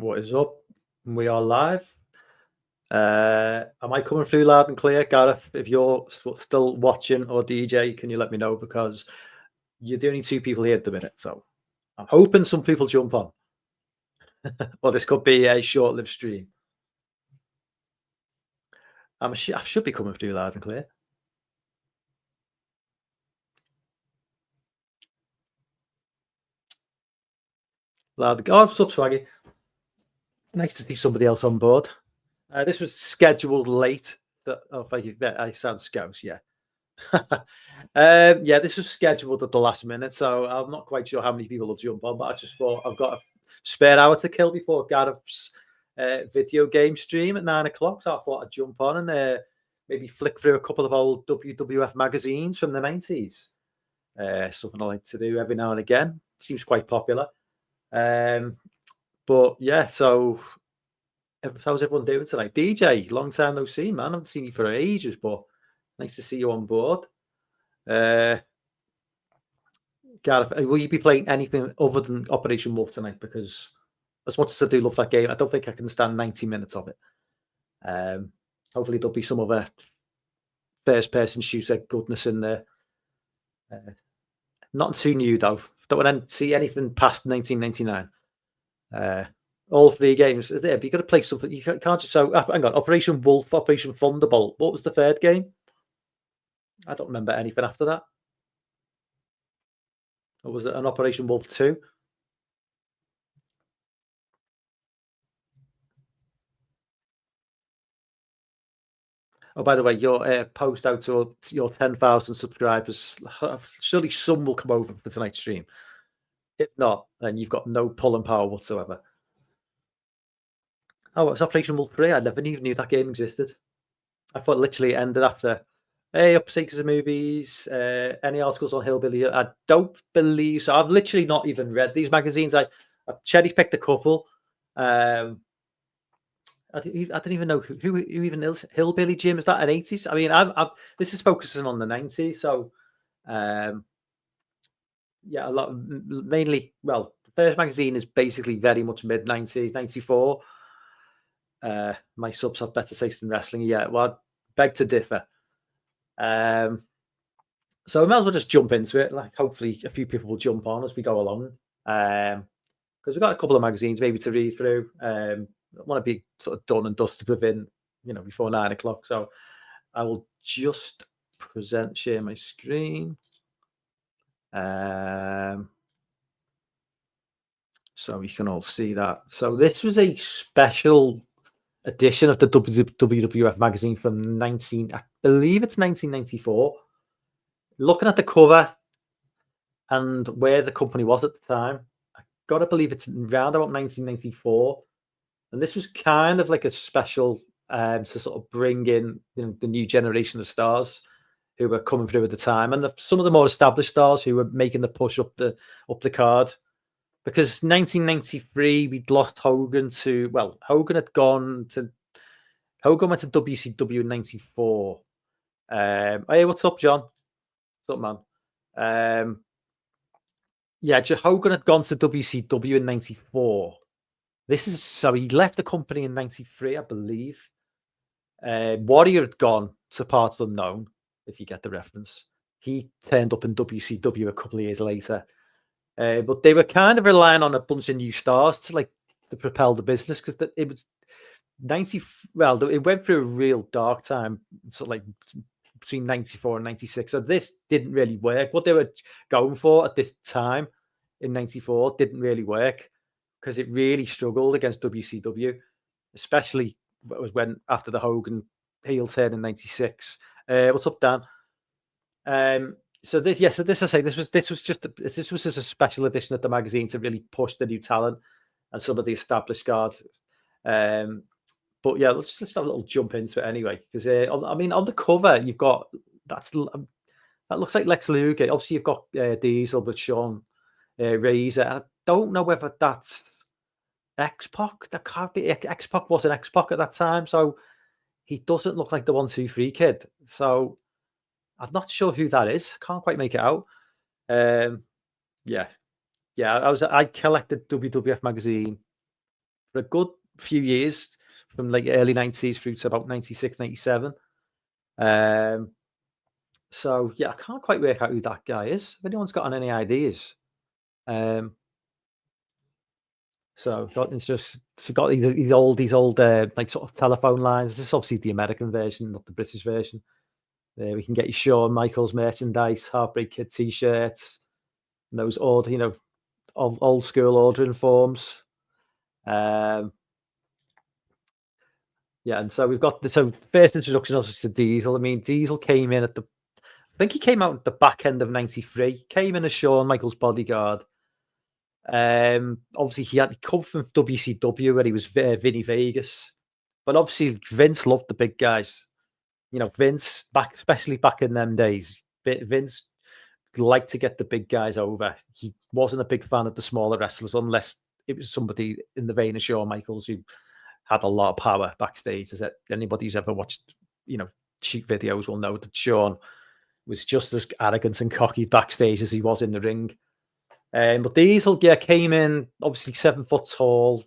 What is up? We are live. Am I coming through loud and clear, Gareth? If you're still watching or DJ, can you let me know? Because you're the only two people here at the minute. So I'm hoping some people jump on. Or this could be a short-lived stream. I should be coming through loud and clear. Loud. Oh, what's up, Swaggy? Nice to see somebody else on board. This was scheduled late. Oh, thank you. I sound scouse, yeah. Yeah, this was scheduled at the last minute, so I'm not quite sure how many people will jump on, but I just thought I've got a spare hour to kill before Gareth's video game stream at 9 o'clock, so I thought I'd jump on and maybe flick through a couple of old WWF magazines from the 90s. Something I like to do every now and again. Seems quite popular. But yeah, so how's everyone doing tonight? DJ, long time no see, man. I haven't seen you for ages, but nice to see you on board. Gareth, will you be playing anything other than Operation Wolf tonight? Because as much as I do love that game, I don't think I can stand 90 minutes of it. Hopefully there'll be some other first-person shooter goodness in there. Not too new, though. Don't want to see anything past 1999. All three games. But you've got to play something. You can't just... So, hang on. Operation Wolf, Operation Thunderbolt. What was the third game? I don't remember anything after that. Or was it an Operation Wolf 2? Oh, by the way, your post out to your 10,000 subscribers. Surely some will come over for tonight's stream. If not, then you've got no pulling power whatsoever. Oh, it's Operation Wolf 3. I never even knew that game existed. I thought literally it ended after... Hey, up Seekers of Movies, any articles on Hillbilly? I don't believe so. I've literally not even read these magazines. I've cherry-picked a couple. I don't even know who even is Hillbilly Jim. Is that an 80s? I mean, this is focusing on the 90s. So, yeah, a lot, mainly, well, the first magazine is basically very much mid-90s, 94. My subs have better taste in wrestling. Yeah, well, I beg to differ. So we might as well just jump into it. Like, hopefully a few people will jump on as we go along. Because we've got a couple of magazines maybe to read through. I want to be sort of done and dusted within, before 9 o'clock. So I will just share my screen. So you can all see that. So this was a special edition of the WWF magazine from I believe it's 1994. Looking at the cover and where the company was at the time, I gotta believe it's around about 1994. And this was kind of like a special to sort of bring in the new generation of stars who were coming through at the time, and some of the more established stars who were making the push up the card. Because 1993, we'd lost Hogan to, Hogan went to WCW in 94. Hey, what's up, John? What's up, man? Yeah, Hogan had gone to WCW in 94. So he left the company in 93, I believe. Warrior had gone to Parts Unknown, if you get the reference. He turned up in WCW a couple of years later. But they were kind of relying on a bunch of new stars to propel the business, because it was 90. Well, it went through a real dark time, sort of between 94 and 96. So this didn't really work. What they were going for at this time in 94 didn't really work, because it really struggled against WCW, especially when after the Hogan heel turn in 96. What's up, Dan? So this was just a special edition of the magazine to really push the new talent and some of the established guard. But yeah, let's have a little jump into it anyway, because on the cover you've got that looks like Lex Luger. Obviously you've got Diesel with Sean Razor. I don't know whether that's X-Pac. That can't be. X-Pac wasn't X-Pac at that time, so he doesn't look like the 1-2-3 kid. So I'm not sure who that is. Can't quite make it out. Yeah. I collected WWF magazine for a good few years, from like early 90s through to about 96, 97. So yeah, I can't quite work out who that guy is. If anyone's got any ideas, um, it's just forgot these old like sort of telephone lines. This is obviously the American version, not the British version. We can get you Shawn Michaels merchandise, Heartbreak Kid T-shirts, and those old school ordering forms. Um, yeah, and so we've got first introduction also to Diesel. I mean, Diesel came in I think he came out at the back end of '93. Came in as Shawn Michaels' bodyguard. Obviously he had come from WCW where he was Vinny Vegas, but obviously Vince loved the big guys. You know, Vince especially back in them days. Vince liked to get the big guys over. He wasn't a big fan of the smaller wrestlers unless it was somebody in the vein of Shawn Michaels who had a lot of power backstage. As anybody who's ever watched, cheap videos will know that Shawn was just as arrogant and cocky backstage as he was in the ring. But Diesel, came in obviously 7 foot tall.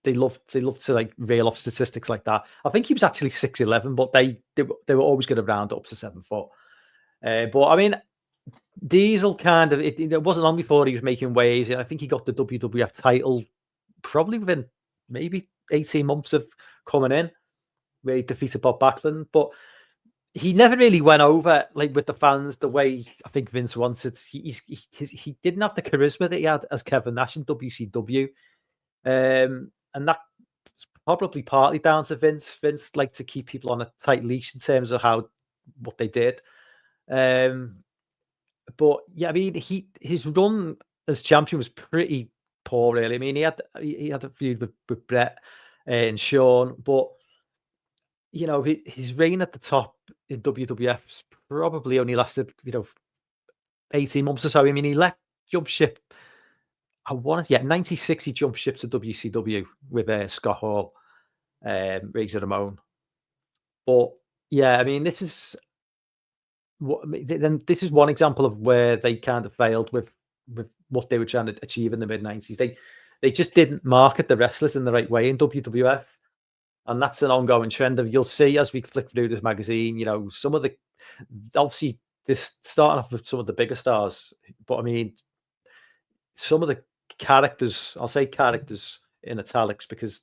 They loved to like reel off statistics like that. I think he was actually 6'11", but they were always going to round up to 7 foot. But I mean, Diesel kind of it wasn't long before he was making waves. I think he got the WWF title probably within maybe 18 months of coming in, where he defeated Bob Backlund. But he never really went over like with the fans the way I think Vince wanted. He didn't have the charisma that he had as Kevin Nash in WCW, and that's probably partly down to Vince. Vince liked to keep people on a tight leash in terms of what they did. But yeah, I mean, his run as champion was pretty poor, really. I mean, he had a feud with Bret and Shawn, but his reign at the top in WWF probably only lasted 18 months or so. I mean, he left jump ship. 96 he jumped ship to WCW with Scott Hall, Razor Ramon. But yeah, I mean, this is one example of where they kind of failed with what they were trying to achieve in the mid-90s. They just didn't market the wrestlers in the right way in WWF. And that's an ongoing trend of you'll see as we flick through this magazine, some of obviously this starting off with some of the bigger stars, but I mean, some of the characters, I'll say characters in italics because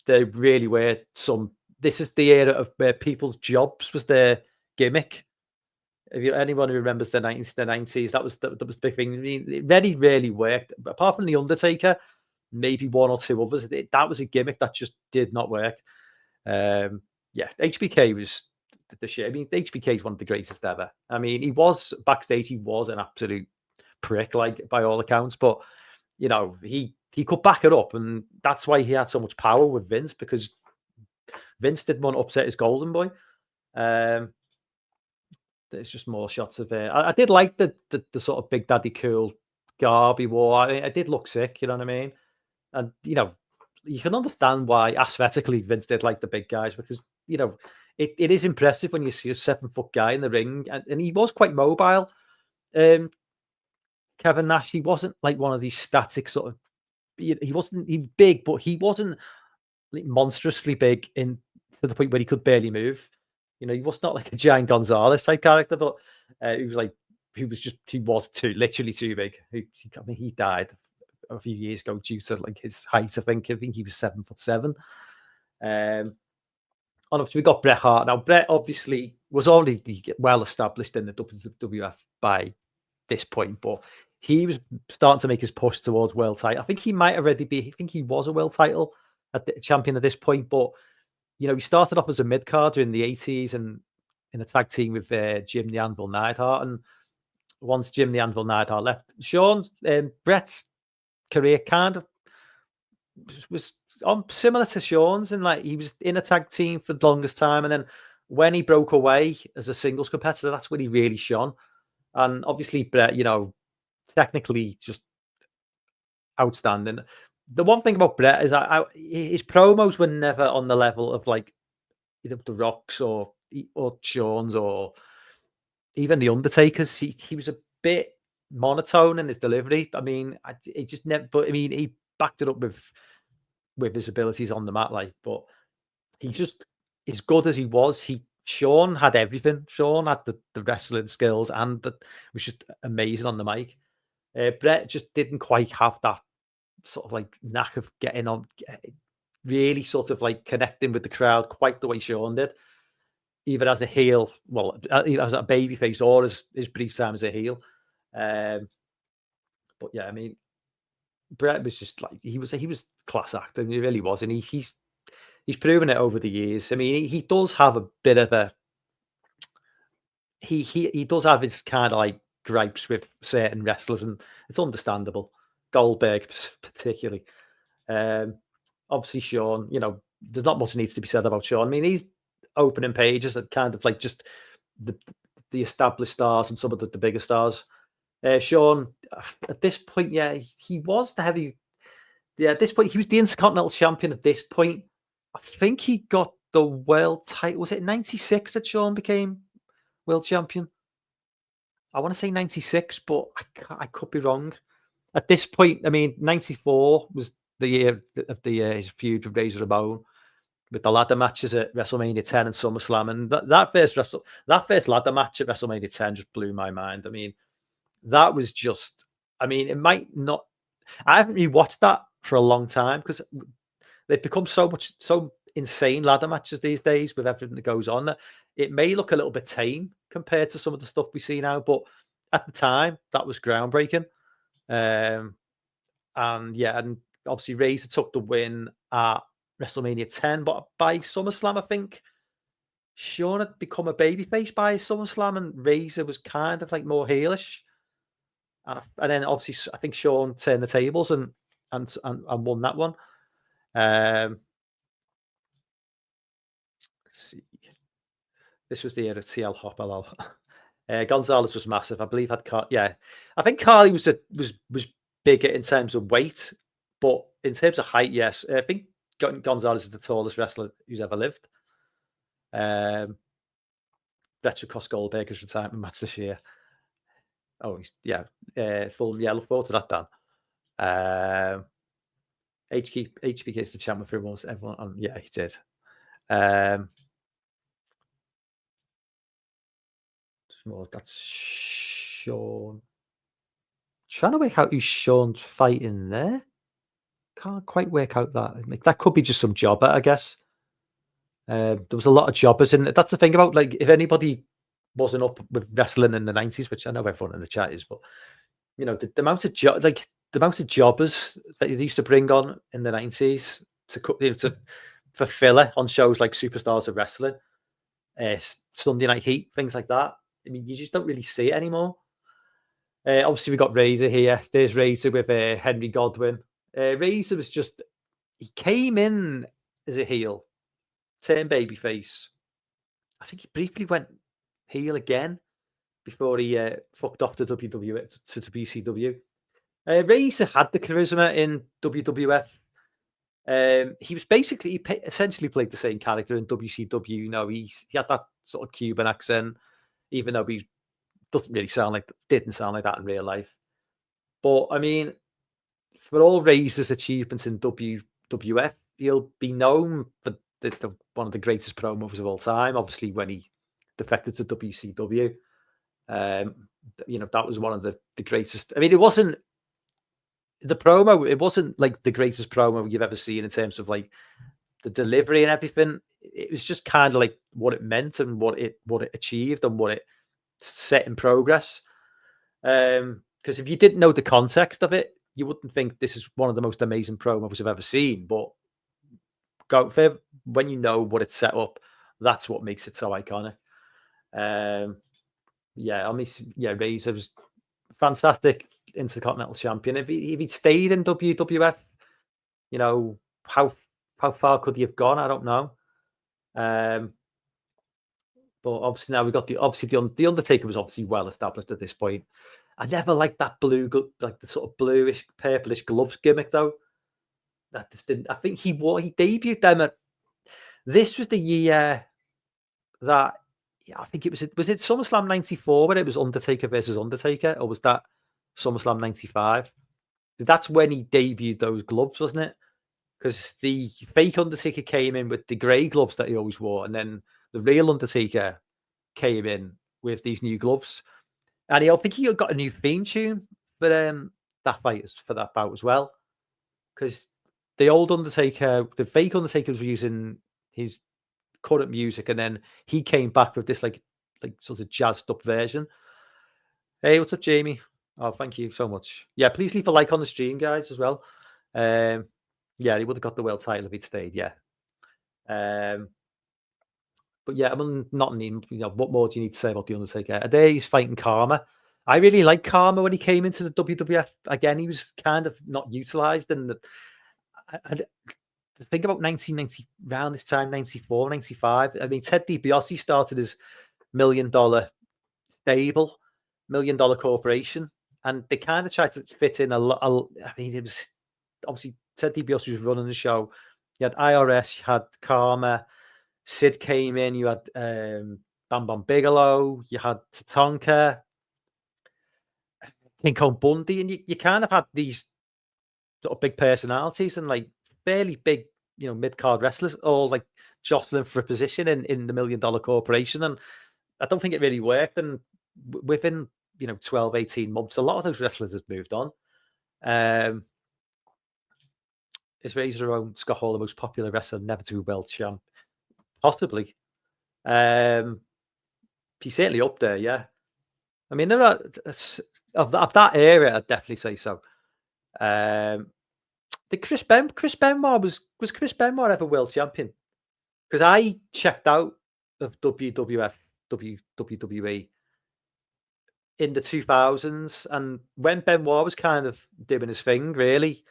they really were this is the era of where people's jobs was their gimmick. If anyone who remembers the 90s, that was the big thing. I mean, it very rarely worked, apart from The Undertaker, maybe one or two others. That was a gimmick that just did not work. HBK was the shit. I mean, HBK is one of the greatest ever. I mean, he was backstage. He was an absolute prick, like by all accounts. But he could back it up, and that's why he had so much power with Vince, because Vince didn't want to upset his golden boy. There's just more shots of it. I did like the sort of Big Daddy Cool garb he wore. I did look sick, you know what I mean? And you can understand why aesthetically Vince did like the big guys, because it is impressive when you see a 7 foot guy in the ring, and he was quite mobile. Kevin Nash, he wasn't like one of these static sort of. He wasn't big, but he wasn't like monstrously big to the point where he could barely move. He was not like a Giant Gonzalez type character, but he was literally too big. He died a few years ago due to like his height. I think he was 7'7". And obviously we got Bret Hart. Now Bret obviously was already well established in the WWF by this point, but he was starting to make his push towards world title. I think he might already be. I think he was a world title champion at this point, but he started off as a mid carder in the 80s and in a tag team with Jim the Anvil Neidhart. And once Jim the Anvil Neidhart left, Bret's career kind of was similar to Shawn's, and like he was in a tag team for the longest time, and then when he broke away as a singles competitor, that's when he really shone. And obviously Bret, technically just outstanding. The one thing about Bret is his promos were never on the level of like the Rock's or Shawn's or even the Undertaker's. He was a bit monotone in his delivery. I mean, he just never. But I mean, he backed it up with with his abilities on the mat, like, but he just as good as he was, Sean had everything. Sean had the wrestling skills and was just amazing on the mic. Brett just didn't quite have that sort of like knack of getting on, really sort of like connecting with the crowd quite the way Sean did, either as a heel, well, either as a babyface or as his brief time as a heel. But yeah, I mean, Brett was just like he was class actor, and he really was, and he's proven it over the years. I mean, he does have a bit of a he does have his kind of like gripes with certain wrestlers, and it's understandable. Goldberg particularly. Obviously, Sean. There's not much needs to be said about Sean. I mean, he's opening pages at kind of like just the established stars and some of the bigger stars. Sean, at this point, yeah, he was the heavy. Yeah, at this point, he was the Intercontinental Champion. At this point, I think he got the world title. Was it '96 that Sean became world champion? I want to say '96, but I could be wrong. At this point, I mean, '94 was the year of his feud with Razor Ramon, with the ladder matches at WrestleMania 10 and SummerSlam, and that first ladder match at WrestleMania 10 just blew my mind. I mean, that was just. I mean, it might not. I haven't really watched that for a long time because they've become so insane ladder matches these days with everything that goes on that it may look a little bit tame compared to some of the stuff we see now. But at the time, that was groundbreaking. And obviously Razor took the win at WrestleMania 10, but by SummerSlam, I think Sean had become a babyface by SummerSlam, and Razor was kind of like more heelish. And then obviously, I think Sean turned the tables and won that one. Let's see. This was the year of CL Hopper. Gonzalez was massive. I believe I think Carly was bigger in terms of weight, but in terms of height, yes. I think Gonzalez is the tallest wrestler who's ever lived. That should cost Goldberg's retirement match this year. Oh, yeah. Full. Yeah, look forward to that, Dan. HBK is the champion for almost everyone. Yeah, he did. That's Sean. Trying to work out who Sean's fighting there. Can't quite work out that. That could be just some jobber, I guess. There was a lot of jobbers in it. That's the thing about, like, if anybody wasn't up with wrestling in the 90s, which I know everyone in the chat is, but the amount of jobbers that they used to bring on in the 90s for filler on shows like Superstars of Wrestling, Sunday Night Heat, things like that. I mean, you just don't really see it anymore. Obviously, we got Razor here. There's Razor with Henry Godwin. Razor was he came in as a heel, turned babyface. I think he briefly went heel again before he fucked off to WWF to WCW. Razor had the charisma in WWF. He was he essentially played the same character in WCW. He had that sort of Cuban accent, even though he didn't sound like that in real life. But I mean, for all Razor's achievements in WWF, he'll be known for one of the greatest promos of all time. Obviously, when he defected to WCW, that was one of the greatest. I mean, it wasn't the promo. It wasn't like the greatest promo you've ever seen in terms of like the delivery and everything. It was just kind of like what it meant and what it achieved and what it set in progress. Because if you didn't know the context of it, you wouldn't think this is one of the most amazing promos I've ever seen. But when you know what it's set up, that's what makes it so iconic. Razor was fantastic Intercontinental Champion. If he'd stayed in WWF, how far could he have gone? I don't know. But obviously now we got the Undertaker was obviously well established at this point. I never liked that the sort of bluish, purplish gloves gimmick though. That just didn't. I think he debuted them at. This was the year that I think it was it SummerSlam '94 when it was Undertaker versus Undertaker, or was that SummerSlam '95? That's when he debuted those gloves, wasn't it? because the fake Undertaker came in with the grey gloves that he always wore, and then the real Undertaker came in with these new gloves. And I think he got a new theme tune for that bout as well, because the old Undertaker, the fake Undertaker was using his current music, and then he came back with this like sort of jazzed up version. Hey, what's up, Jamie? Oh, thank you so much. Yeah, please leave a like on the stream, guys, as well. Yeah, he would have got the world title if he'd stayed. Yeah. But yeah, I mean, not name. What more do you need to say about the Undertaker? Today he's fighting Karma. I really like Karma when he came into the WWF. Again, he was kind of not utilized, and the thing about 1990, around this time, 94, 95. I mean, Ted DiBiase started his $1 million stable, $1 million corporation, and they kind of tried to fit in a lot. I mean, it was obviously Ted DiBiase was running the show. You had IRS, you had Karma, Sid came in, you had Bam Bam Bigelow, you had Tatanka, King Kong Bundy, and you kind of had these sort of big personalities and like fairly big, mid-card wrestlers all like jostling for a position in the $1 million corporation. And I don't think it really worked. And within, 12, 18 months, a lot of those wrestlers have moved on. Is Razor Ramon Scott Hall the most popular wrestler never to be world champ? Possibly. He's certainly up there, yeah. I mean, there are of that era, I'd definitely say so. Did Chris Benoit was Chris Benoit ever world champion? Because I checked out of WWF, WWE in the 2000s, and when Benoit was kind of doing his thing, really,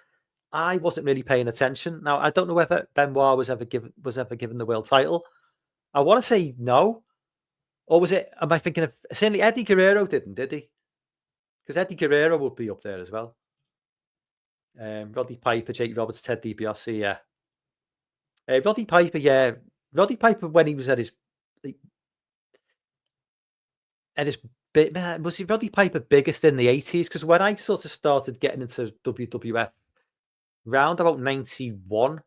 I wasn't really paying attention. Now, I don't know whether Benoit was ever given the world title. I want to say no. Or was it? Am I thinking of? Certainly, Eddie Guerrero didn't, did he? Because Eddie Guerrero would be up there as well. Roddy Piper, Jake Roberts, Ted DiBiase, yeah. Roddy Piper, yeah. Roddy Piper when he was at his bit, was he Roddy Piper biggest in the 80s? Because when I sort of started getting into WWF round about 91,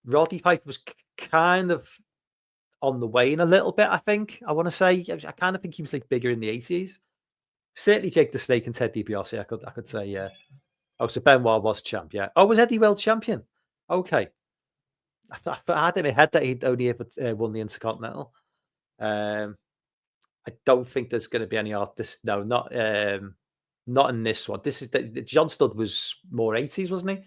Roddy Piper was kind of on the wane a little bit, I think. I want to say. I kind of think he was like bigger in the 80s. Certainly Jake the Snake and Ted DiBiase, I could say, yeah. Oh, so Benoit was champ, yeah. Oh, was Eddie world champion? Okay. I had in my head that he'd only ever won the Intercontinental. I don't think there's going to be any artists. No, not in this one. This is John Studd was more 80s, wasn't he?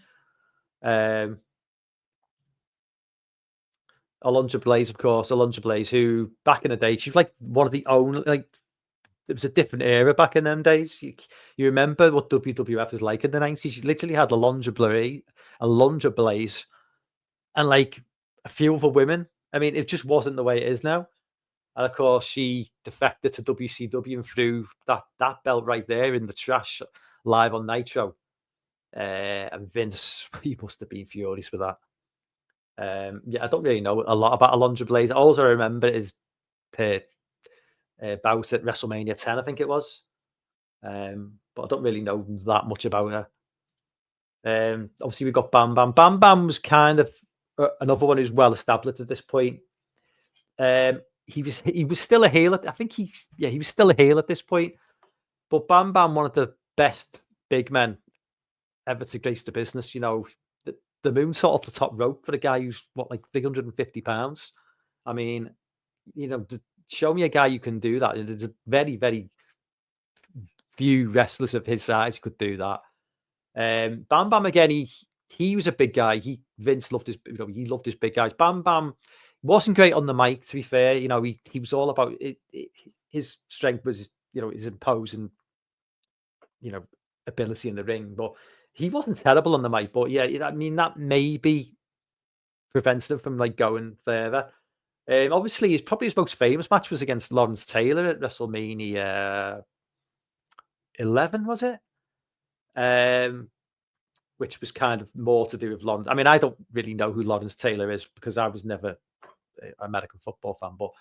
Alundra Blaze, of course. Alundra Blaze, who back in the day, she was like one of the only it was a different era back in them days. You remember what WWF was like in the 90s? You literally had Alundra Blaze, and like a few other women. I mean, it just wasn't the way it is now. And of course, she defected to WCW and threw that belt right there in the trash live on Nitro. And Vince, he must have been furious with that. Yeah, I don't really know a lot about Alundra Blaze. All I remember is her bout at WrestleMania 10, I think it was. But I don't really know that much about her. Obviously, we've got Bam Bam. Bam Bam was kind of another one who's well established at this point. He was still a heel. I think he was still a heel at this point. But Bam Bam, one of the best big men ever to grace the business. The moonsault off the top rope for a guy who's like 350 pounds. I mean, show me a guy who can do that. There's a very, very few wrestlers of his size who could do that. Bam Bam again, he was a big guy. Vince loved he loved his big guys. Bam Bam wasn't great on the mic, to be fair. He was all about it. His strength was his imposing ability in the ring, but he wasn't terrible on the mic. But yeah, I mean that maybe prevents him from like going further. Obviously, his most famous match was against Lawrence Taylor at WrestleMania 11, was it? Which was kind of more to do with Lawrence. I mean, I don't really know who Lawrence Taylor is because I was never an American football fan. But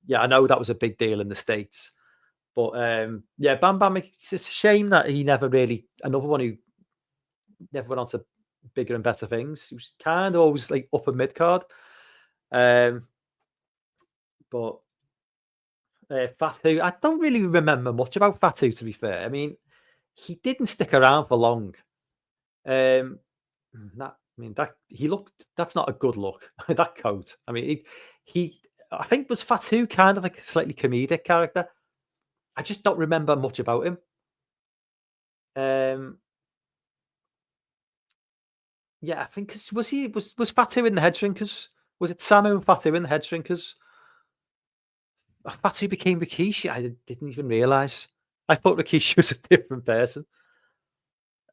yeah, I know that was a big deal in the States. But yeah, Bam Bam, it's a shame that he never really, another one who never went on to bigger and better things. He was kind of always like upper mid card. Um, but Fatu, I don't really remember much about Fatu, to be fair. I mean, he didn't stick around for long. Um, that he looked. That's not a good look. That coat. I mean, he. I think was Fatu kind of like a slightly comedic character. I just don't remember much about him. Um, yeah, I think 'cause was Fatu in the head shrinkers? Was it Samu and Fatu in the head shrinkers? Fatu became Rikishi. I didn't even realize. I thought Rikishi was a different person.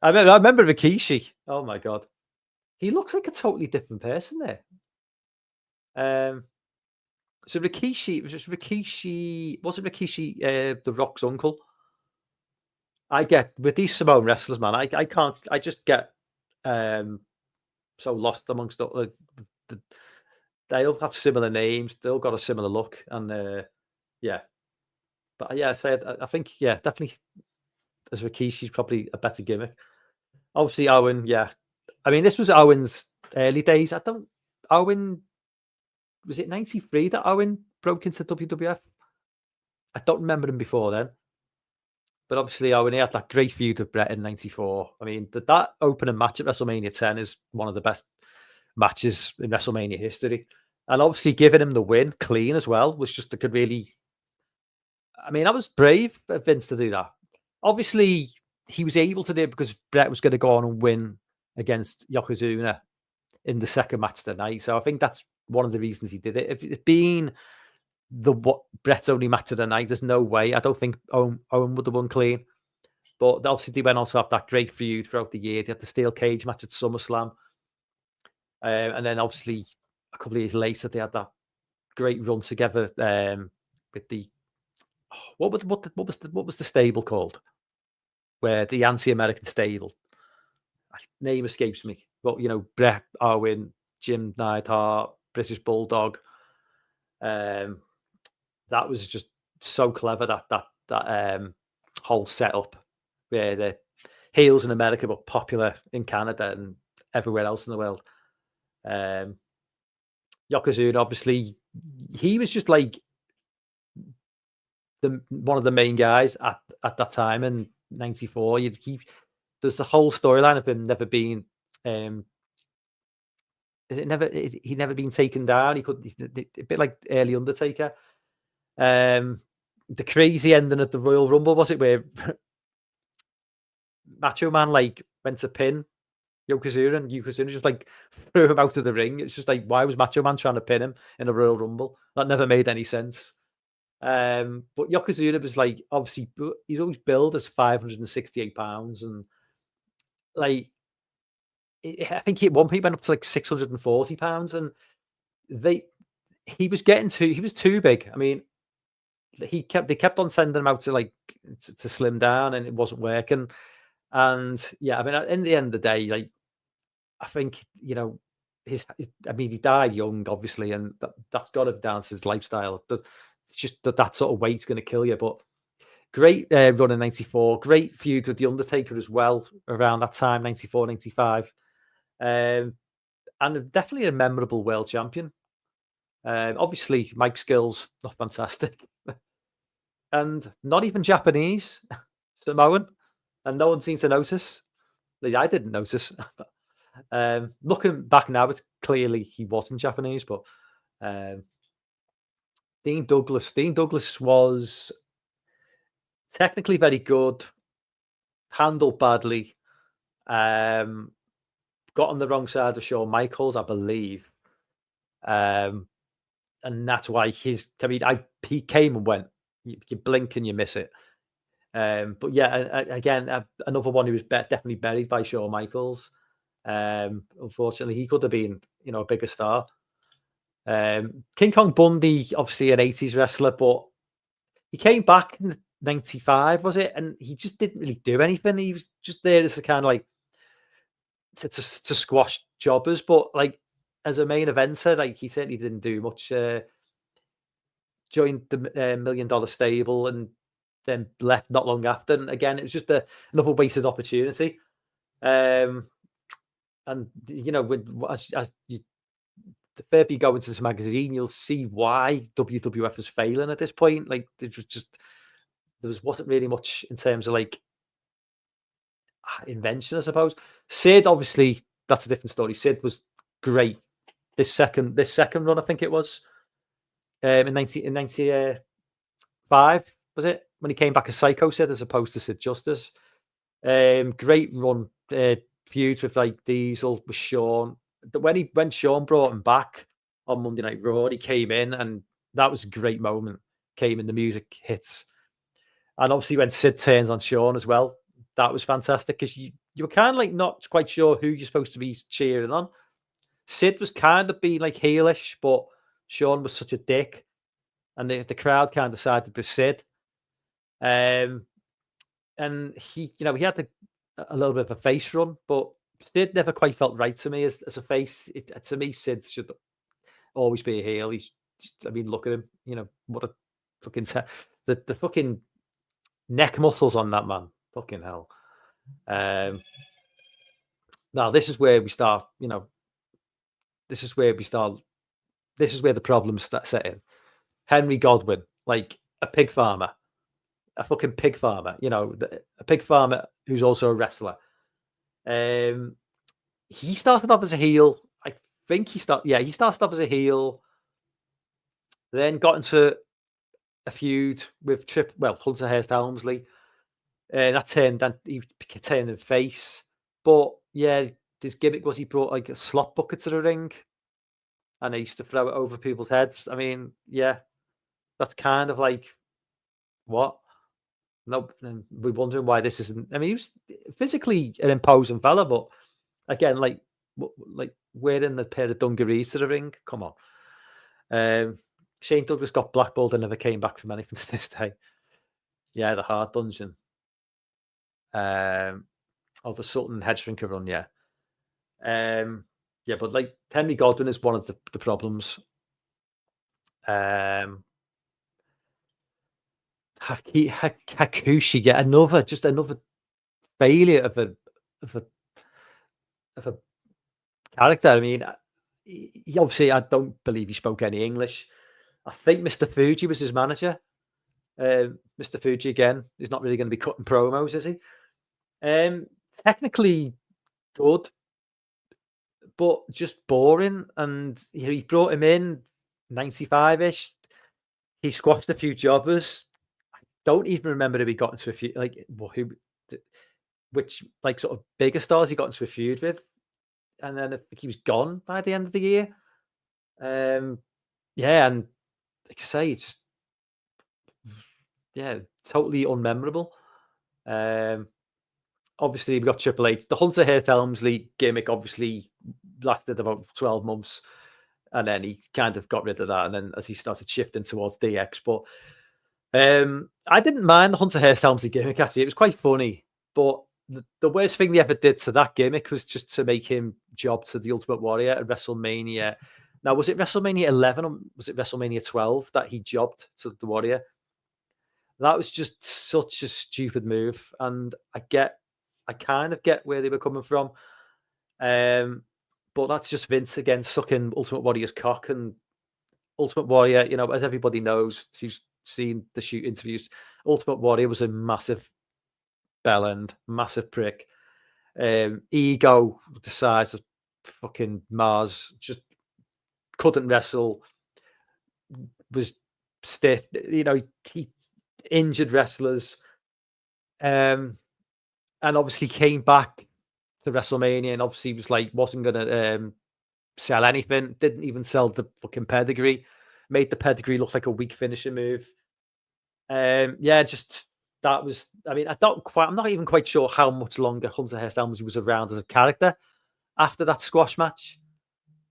I remember Rikishi. Oh my god, he looks like a totally different person there. Um, so Rikishi was just Rikishi. Was it Rikishi, the Rock's uncle? I get with these Samoan wrestlers, man. I can't. I just get um so lost amongst the they all have similar names. They all got a similar look, and yeah. But yeah, I think yeah, definitely as Rikishi's probably a better gimmick. Obviously, Owen. Yeah, I mean this was Owen's early days. I don't. Owen was it '93 that Owen broke into WWF? I don't remember him before then. But obviously, Owen he had that great feud with Bret in '94. I mean, that opening match at WrestleMania 10 is one of the best matches in WrestleMania history. And obviously, giving him the win clean as well was just a could really. I mean, that was brave of Vince to do that. Obviously, he was able to do it because Bret was going to go on and win against Yokozuna in the second match tonight. So I think that's one of the reasons he did it. If it being the what Bret's only match of the night, there's no way. I don't think Owen would have won clean. But obviously, they went on to have that great feud throughout the year. They had the steel cage match at SummerSlam. And then obviously, a couple of years later, they had that great run together with the what was the stable called? Where the anti-American stable name escapes me. But Bret Owen, Jim Neidhart, British Bulldog. Um, that was just so clever that whole setup where the heels in America were popular in Canada and everywhere else in the world. Yokozuna, obviously, he was just like one of the main guys at that time in '94. There's the whole storyline of him never being he never been taken down. He could a bit like early Undertaker. The crazy ending at the Royal Rumble, was it, where Macho Man like went to pin Yokozuna and Yokozuna just like threw him out of the ring. It's just like, why was Macho Man trying to pin him in a Royal Rumble? That never made any sense. But Yokozuna was like, obviously, he's always billed as 568 pounds, and like, I think at one point he went up to like 640 pounds, and they he was too big. I mean, they kept on sending him out to like to slim down, and it wasn't working. And yeah, I mean, in the end of the day, like I think I mean, he died young, obviously, and that's got to be down to his lifestyle. It's just that sort of weight's going to kill you. But great run in '94, great feud with the Undertaker as well around that time, '94, '95, and definitely a memorable world champion. Obviously, Mike Skills, not fantastic, and not even Japanese, Samoan, and no one seems to notice. I didn't notice. Looking back now, it's clearly he wasn't Japanese, but um, Dean Douglas. Dean Douglas was technically very good, handled badly, got on the wrong side of Shawn Michaels, I believe, and that's why he came and went. You blink and you miss it. But yeah, again, another one who was definitely buried by Shawn Michaels. Unfortunately, he could have been, a bigger star. King Kong Bundy, obviously an '80s wrestler, but he came back in '95, was it? And he just didn't really do anything. He was just there as a kind of like to squash jobbers, but like as a main eventer, like he certainly didn't do much. Joined the $1 Million Stable and then left not long after. And again, it was just another wasted opportunity. and you know, with as you, the further you go into this magazine, you'll see why WWF was failing at this point. Like there was just wasn't really much in terms of like invention, I suppose. Sid, obviously, that's a different story. Sid was great. This second run, I think it was in 1995, was it when he came back as Psycho Sid as opposed to Sid Justice? Great run, feuds with like Diesel with Shawn. When Shawn brought him back on Monday Night Raw, he came in and that was a great moment. Came in, the music hits, and obviously when Sid turns on Shawn as well, that was fantastic because you were kind of like not quite sure who you're supposed to be cheering on. Sid was kind of being like heelish, but Shawn was such a dick, and the crowd kind of sided with Sid. Um, and he had a little bit of a face run, but Sid never quite felt right to me as a face. To me, Sid should always be a heel. I mean, look at him. What a fucking the fucking neck muscles on that man. Fucking hell. Now this is where we start. This is where we start. This is where the problems start setting. Henry Godwin, like a pig farmer, a fucking pig farmer. A pig farmer who's also a wrestler. He started off as a heel. I think he started off as a heel. Then got into a feud with Hunter Hearst Helmsley. That he turned him face. But yeah, his gimmick was he brought like a slop bucket to the ring, and he used to throw it over people's heads. I mean, yeah, that's kind of like what? No, and we're wondering why this isn't. I mean, he was physically an imposing fella, but again, like wearing a pair of dungarees to the ring. Come on. Shane Douglas got blackballed and never came back from anything to this day. Yeah, the Hard Dungeon. The Sutton head shrinker run, yeah. Yeah, but like Henry Godwin is one of the problems. Hakushi, yeah, another failure of a of a character. I mean, he obviously, I don't believe he spoke any English. I think Mr. Fuji was his manager. Mr. Fuji again, he's not really going to be cutting promos, is he? Technically good, but just boring. And he brought him in 95-ish. He squashed a few jobbers. I don't even remember if he got into a few which like sort of bigger stars he got into a feud with, and then I think he was gone by the end of the year. Yeah, and like I say, it's just totally unmemorable. Obviously, we got Triple H. The Hunter Hearst Helmsley gimmick obviously lasted about 12 months, and then he kind of got rid of that. And then as he started shifting towards DX, but I didn't mind the Hunter Hearst Helmsley gimmick. Actually, it was quite funny. But the worst thing they ever did to that gimmick was just to make him job to the Ultimate Warrior at WrestleMania. Now, was it WrestleMania 11 or was it WrestleMania 12 that he jobbed to the Warrior? That was just such a stupid move, and I kind of get where they were coming from. But that's just Vince again sucking Ultimate Warrior's cock, and Ultimate Warrior, as everybody knows who's seen the shoot interviews, Ultimate Warrior was a massive bellend, massive prick. Ego the size of fucking Mars, just couldn't wrestle, was stiff. He injured wrestlers, and obviously came back to WrestleMania, and obviously was like wasn't gonna sell anything. Didn't even sell the fucking pedigree. Made the pedigree look like a weak finishing move. Yeah, just that was. I mean, I'm not even quite sure how much longer Hunter Hearst Helmsley was around as a character after that squash match.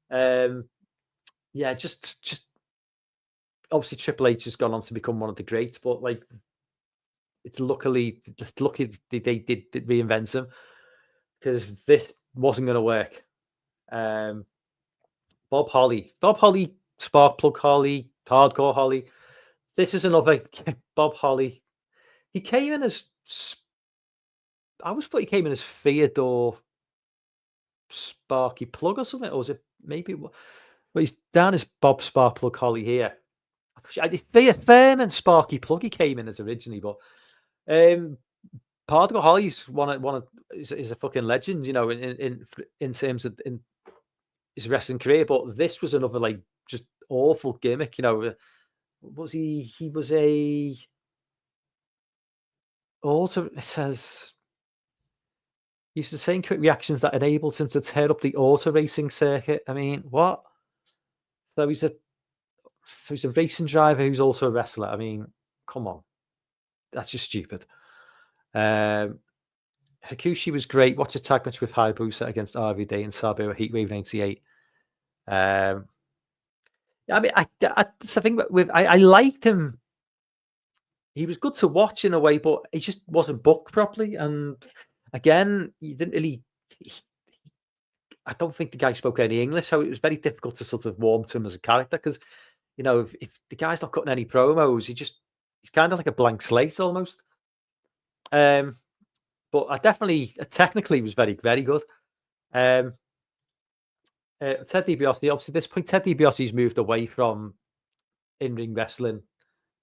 Yeah, just obviously Triple H has gone on to become one of the greats, but like it's lucky they did reinvent him because this wasn't going to work. Bob Holly, Sparkplug Holly, Hardcore Holly. This is another Bob Holly. He came in as I always thought he came in as Theodore Sparky Plug or something, or was it maybe? But he's down as Bob Sparkplug Holly here. I did Firm and Sparky Plug he came in as originally, but um, Particle Holly's one of is a fucking legend, you know, in terms of in his wrestling career. But this was another like just awful gimmick, you know. Was he? He was a also. It says used the same quick reactions that enabled him to tear up the auto racing circuit. I mean, what? So he's a racing driver who's also a wrestler. I mean, come on, that's just stupid. Hakushi was great. Watch his tag match with Hayabusa against RVD and Sabu at Heatwave '98. I mean, that's the thing with I liked him. He was good to watch in a way, but he just wasn't booked properly. And again, you didn't really. I don't think the guy spoke any English, so it was very difficult to sort of warm to him as a character because, you know, if the guy's not cutting any promos, he's kind of like a blank slate almost. But I definitely technically was very, very good. Ted DiBiase, obviously, at this point, Ted DiBiase's moved away from in-ring wrestling.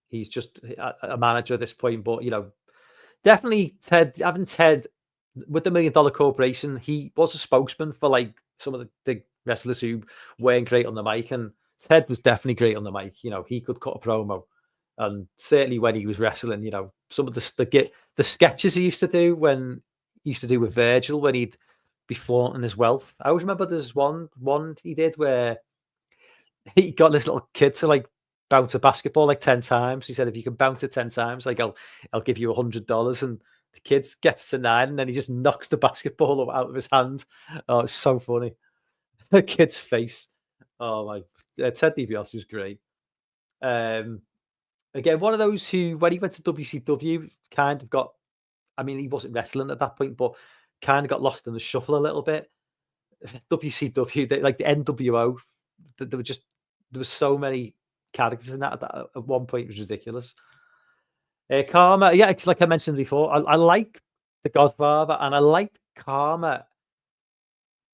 He's just a manager at this point, but you know, definitely having Ted with the $1 Million Corporation, he was a spokesman for like some of the wrestlers who weren't great on the mic, and Ted was definitely great on the mic. You know, he could cut a promo, and certainly when he was wrestling, you know, some of the sketches he used to do with Virgil when he'd be flaunting his wealth. I always remember there's one he did where he got this little kid to like bounce a basketball like 10 times. He said, if you can bounce it 10 times, like I'll give you $100. And the kid gets to 9 and then he just knocks the basketball out of his hand. Oh, it's so funny. The kid's face. Oh my, Ted DiBiase was great. Again, one of those who, when he went to WCW, kind of got, I mean, he wasn't wrestling at that point, but kind of got lost in the shuffle a little bit. WCW, like the NWO, there was so many characters in that at one point. It was ridiculous. Karma, yeah, it's like I mentioned before. I liked the Godfather, and I liked Karma.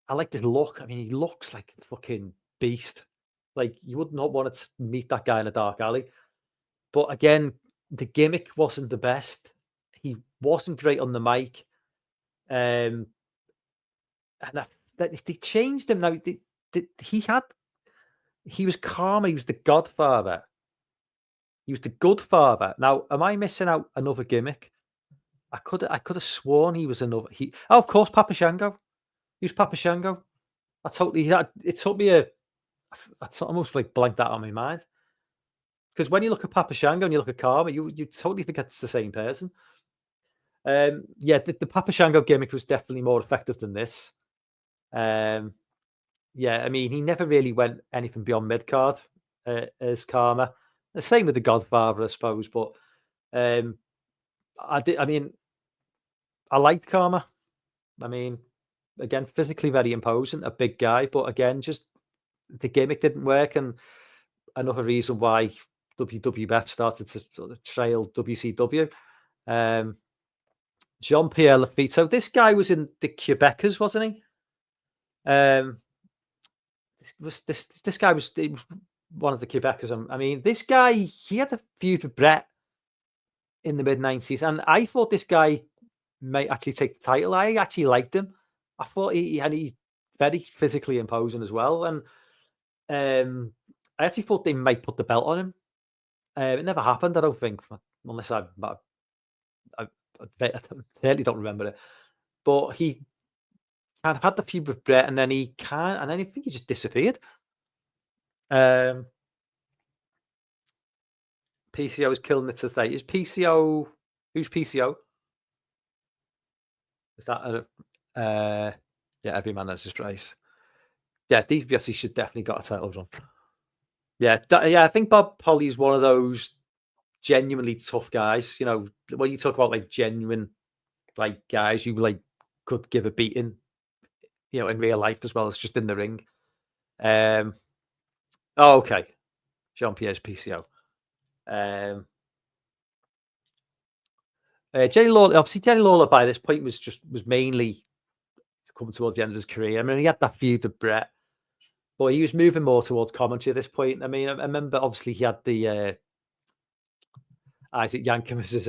I liked his look. I mean, he looks like a fucking beast. Like you would not want to meet that guy in a dark alley. But again, the gimmick wasn't the best. He wasn't great on the mic. And they changed him now. He was Karma. He was the Godfather. He was the good father. Now, am I missing out another gimmick? I could have sworn he was another. Oh, of course, Papa Shango. He was Papa Shango. It took me almost like blanked that on my mind. Because when you look at Papa Shango and you look at Karma, you totally think it's the same person. Yeah, the Papa Shango gimmick was definitely more effective than this. Yeah, I mean, he never really went anything beyond mid card as Karma. The same with the Godfather, I suppose. But I mean, I liked Karma. I mean, again, physically very imposing, a big guy, but again, just the gimmick didn't work, and another reason why WWF started to sort of trail WCW. Jean-Pierre Lafitte. So this guy was in the Quebecers, wasn't he? This guy was one of the Quebecers. I mean, this guy, he had a feud with Brett in the mid-90s, and I thought this guy might actually take the title. I actually liked him. I thought he's very physically imposing as well, and I actually thought they might put the belt on him. It never happened, I don't think, unless I certainly don't remember it. But he kind of had the feud with Brett, and then I think he just disappeared. PCO is killing it today. Is PCO? Who's PCO? Is that yeah, every man has his price. Yeah, DiBiase should definitely got a title run. Yeah, I think Bob Holly is one of those genuinely tough guys. You know, when you talk about like genuine like guys who like could give a beating, you know, in real life as well as just in the ring. Oh, okay. Jean-Pierre's PCO. Jerry Lawler, obviously Jerry Lawler by this point was mainly coming towards the end of his career. I mean, he had that feud with Brett, but he was moving more towards commentary at this point. I mean, I remember obviously he had the Isaac Yankem as his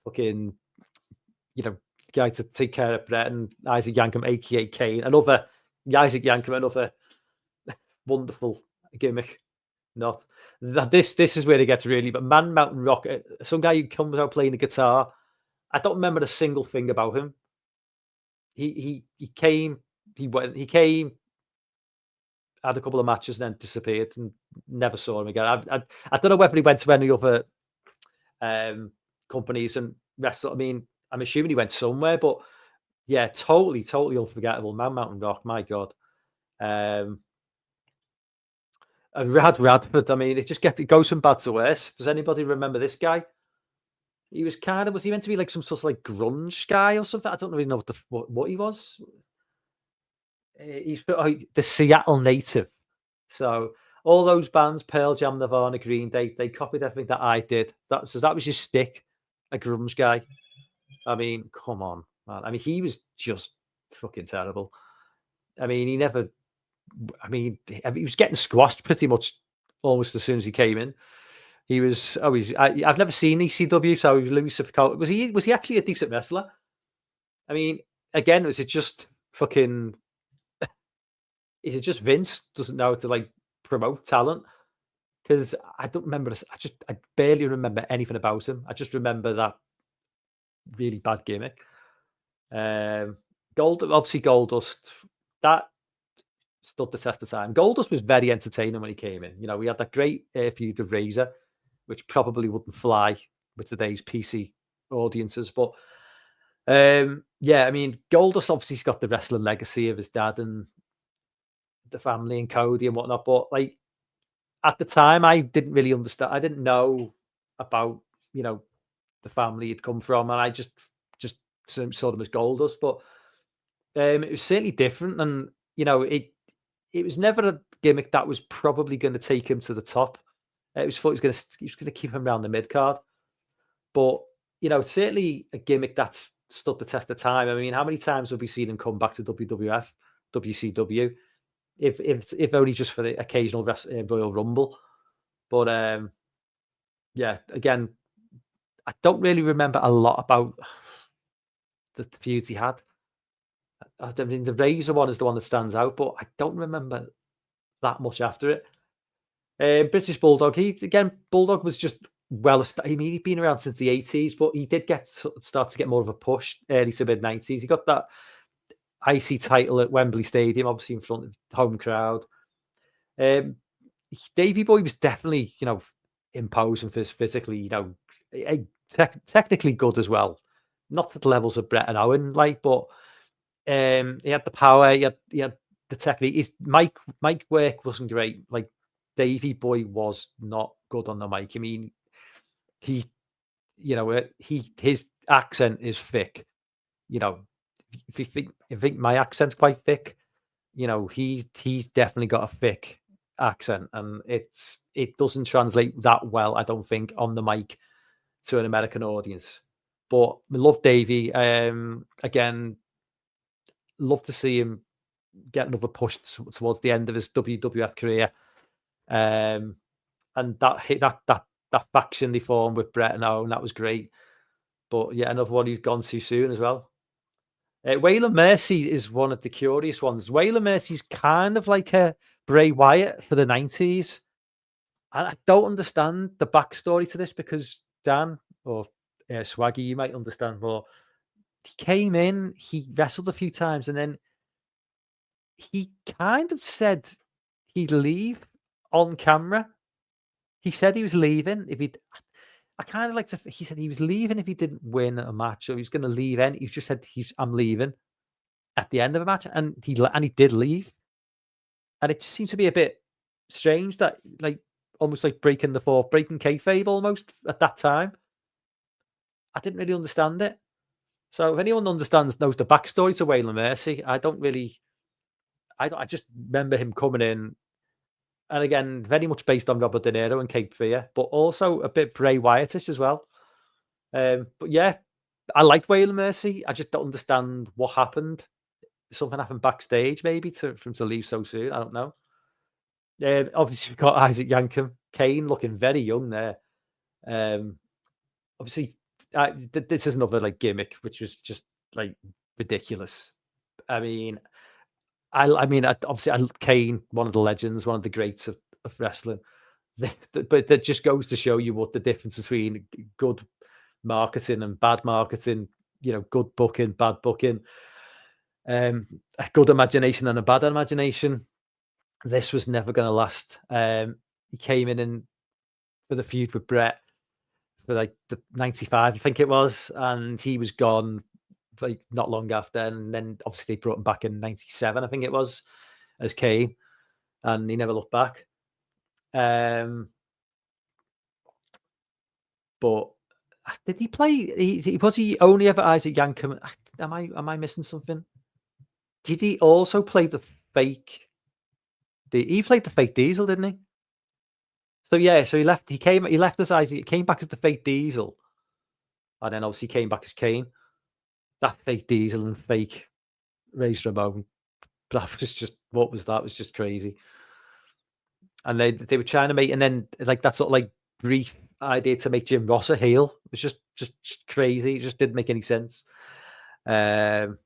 fucking, guy to take care of Brett, and Isaac Yankem, aka Kane, Isaac Yankem, another wonderful gimmick. Not that this is where it gets really, but Man Mountain Rock, some guy who comes out playing the guitar. I don't remember a single thing about him. He came, he came, had a couple of matches, and then disappeared, and never saw him again. I don't know whether he went to any other companies and wrestled. I mean, I'm assuming he went somewhere, but yeah, totally unforgettable. Man Mountain Rock, my God. And Radford, I mean, it goes from bad to worse. Does anybody remember this guy? He was he meant to be like some sort of like grunge guy or something? I don't really know what he was. He's the Seattle native. So all those bands, Pearl Jam, Nirvana, Green Day, they copied everything that I did. That was his stick, a grunge guy. I mean, come on, man. I mean, he was just fucking terrible. I mean, he was getting squashed pretty much almost as soon as he came in. He was always. I've never seen ECW, so Louis Sipico. Was he actually a decent wrestler? I mean, again, was it just fucking? Is it just Vince doesn't know how to like promote talent? Because I don't remember. I barely remember anything about him. I just remember that really bad gimmick. Goldust, that stood the test of time. Goldust was very entertaining when he came in. We had that great feud with Razor, which probably wouldn't fly with today's PC audiences. But yeah, I mean, Goldust obviously's got the wrestling legacy of his dad and the family and Cody and whatnot. But like at the time, I didn't really understand. I didn't know about the family he'd come from, and I just saw them as Goldust. But it was certainly different, and it was never a gimmick that was probably going to take him to the top. It was thought he was going to keep him around the mid card, but it's certainly a gimmick that's stood the test of time. I mean, how many times have we seen him come back to WWF, WCW, if only just for the occasional Royal Rumble? But yeah, again, I don't really remember a lot about the feuds he had. I mean, the Razor one is the one that stands out, but I don't remember that much after it. British Bulldog, Bulldog was just I mean, he'd been around since the 80s, but he did start to get more of a push early to mid 90s. He got that IC title at Wembley Stadium, obviously in front of the home crowd. Davey Boy was definitely, imposing physically, technically good as well. Not to the levels of Brett and Owen, but he had the power, he had the technique. His mic work wasn't great. Like Davey Boy was not good on the mic. I mean, his accent is thick. If you think my accent's quite thick, he's definitely got a thick accent, and it doesn't translate that well, I don't think, on the mic to an American audience. But we love Davey. Again, love to see him get another push towards the end of his WWF career. And that faction they formed with Brett and Owen, that was great. But yeah, another one who's gone too soon as well. Waylon Mercy is one of the curious ones. Waylon Mercy's kind of like a Bray Wyatt for the 90s. And I don't understand the backstory to this, because Dan or Swaggy, you might understand more. He came in, he wrestled a few times, and then he kind of said he'd leave on camera. He said he was leaving if he'd. I kind of like to. He said he was leaving if he didn't win a match, or he was going to leave. He just said I'm leaving at the end of a match, and he did leave. And it seems to be a bit strange that, like, almost like breaking kayfabe almost at that time. I didn't really understand it. So if anyone knows the backstory to Waylon Mercy, I just remember him coming in, and again, very much based on Robert De Niro and Cape Fear, but also a bit Bray Wyattish as well. But yeah, I like Waylon Mercy. I just don't understand what happened. Something happened backstage, maybe for him to leave so soon. I don't know. Obviously, we've got Isaac Yankem, Kane looking very young there. Um, obviously, this is another like gimmick, which was just like ridiculous. I mean, obviously, Kane, one of the legends, one of the greats of wrestling. But that just goes to show you what the difference between good marketing and bad marketing. Good booking, bad booking, a good imagination and a bad imagination. This was never going to last. He came in and for the feud with Brett for like the 95, I think it was, and he was gone like not long after. And then obviously they brought him back in 97, I think it was, as Kane, and he never looked back. Um, but did he play? Was he only ever Isaac Yankem? Am I missing something? Did he also play the fake? He played the fake Diesel, didn't he? So yeah, so he left. He left as Isaac. He came back as the fake Diesel, and then obviously came back as Kane. That fake Diesel and fake Razor Ramon. That was just what was that? It was just crazy. And they were trying to make, and then like that sort of like brief idea to make Jim Ross a heel. It was just crazy. It just didn't make any sense. So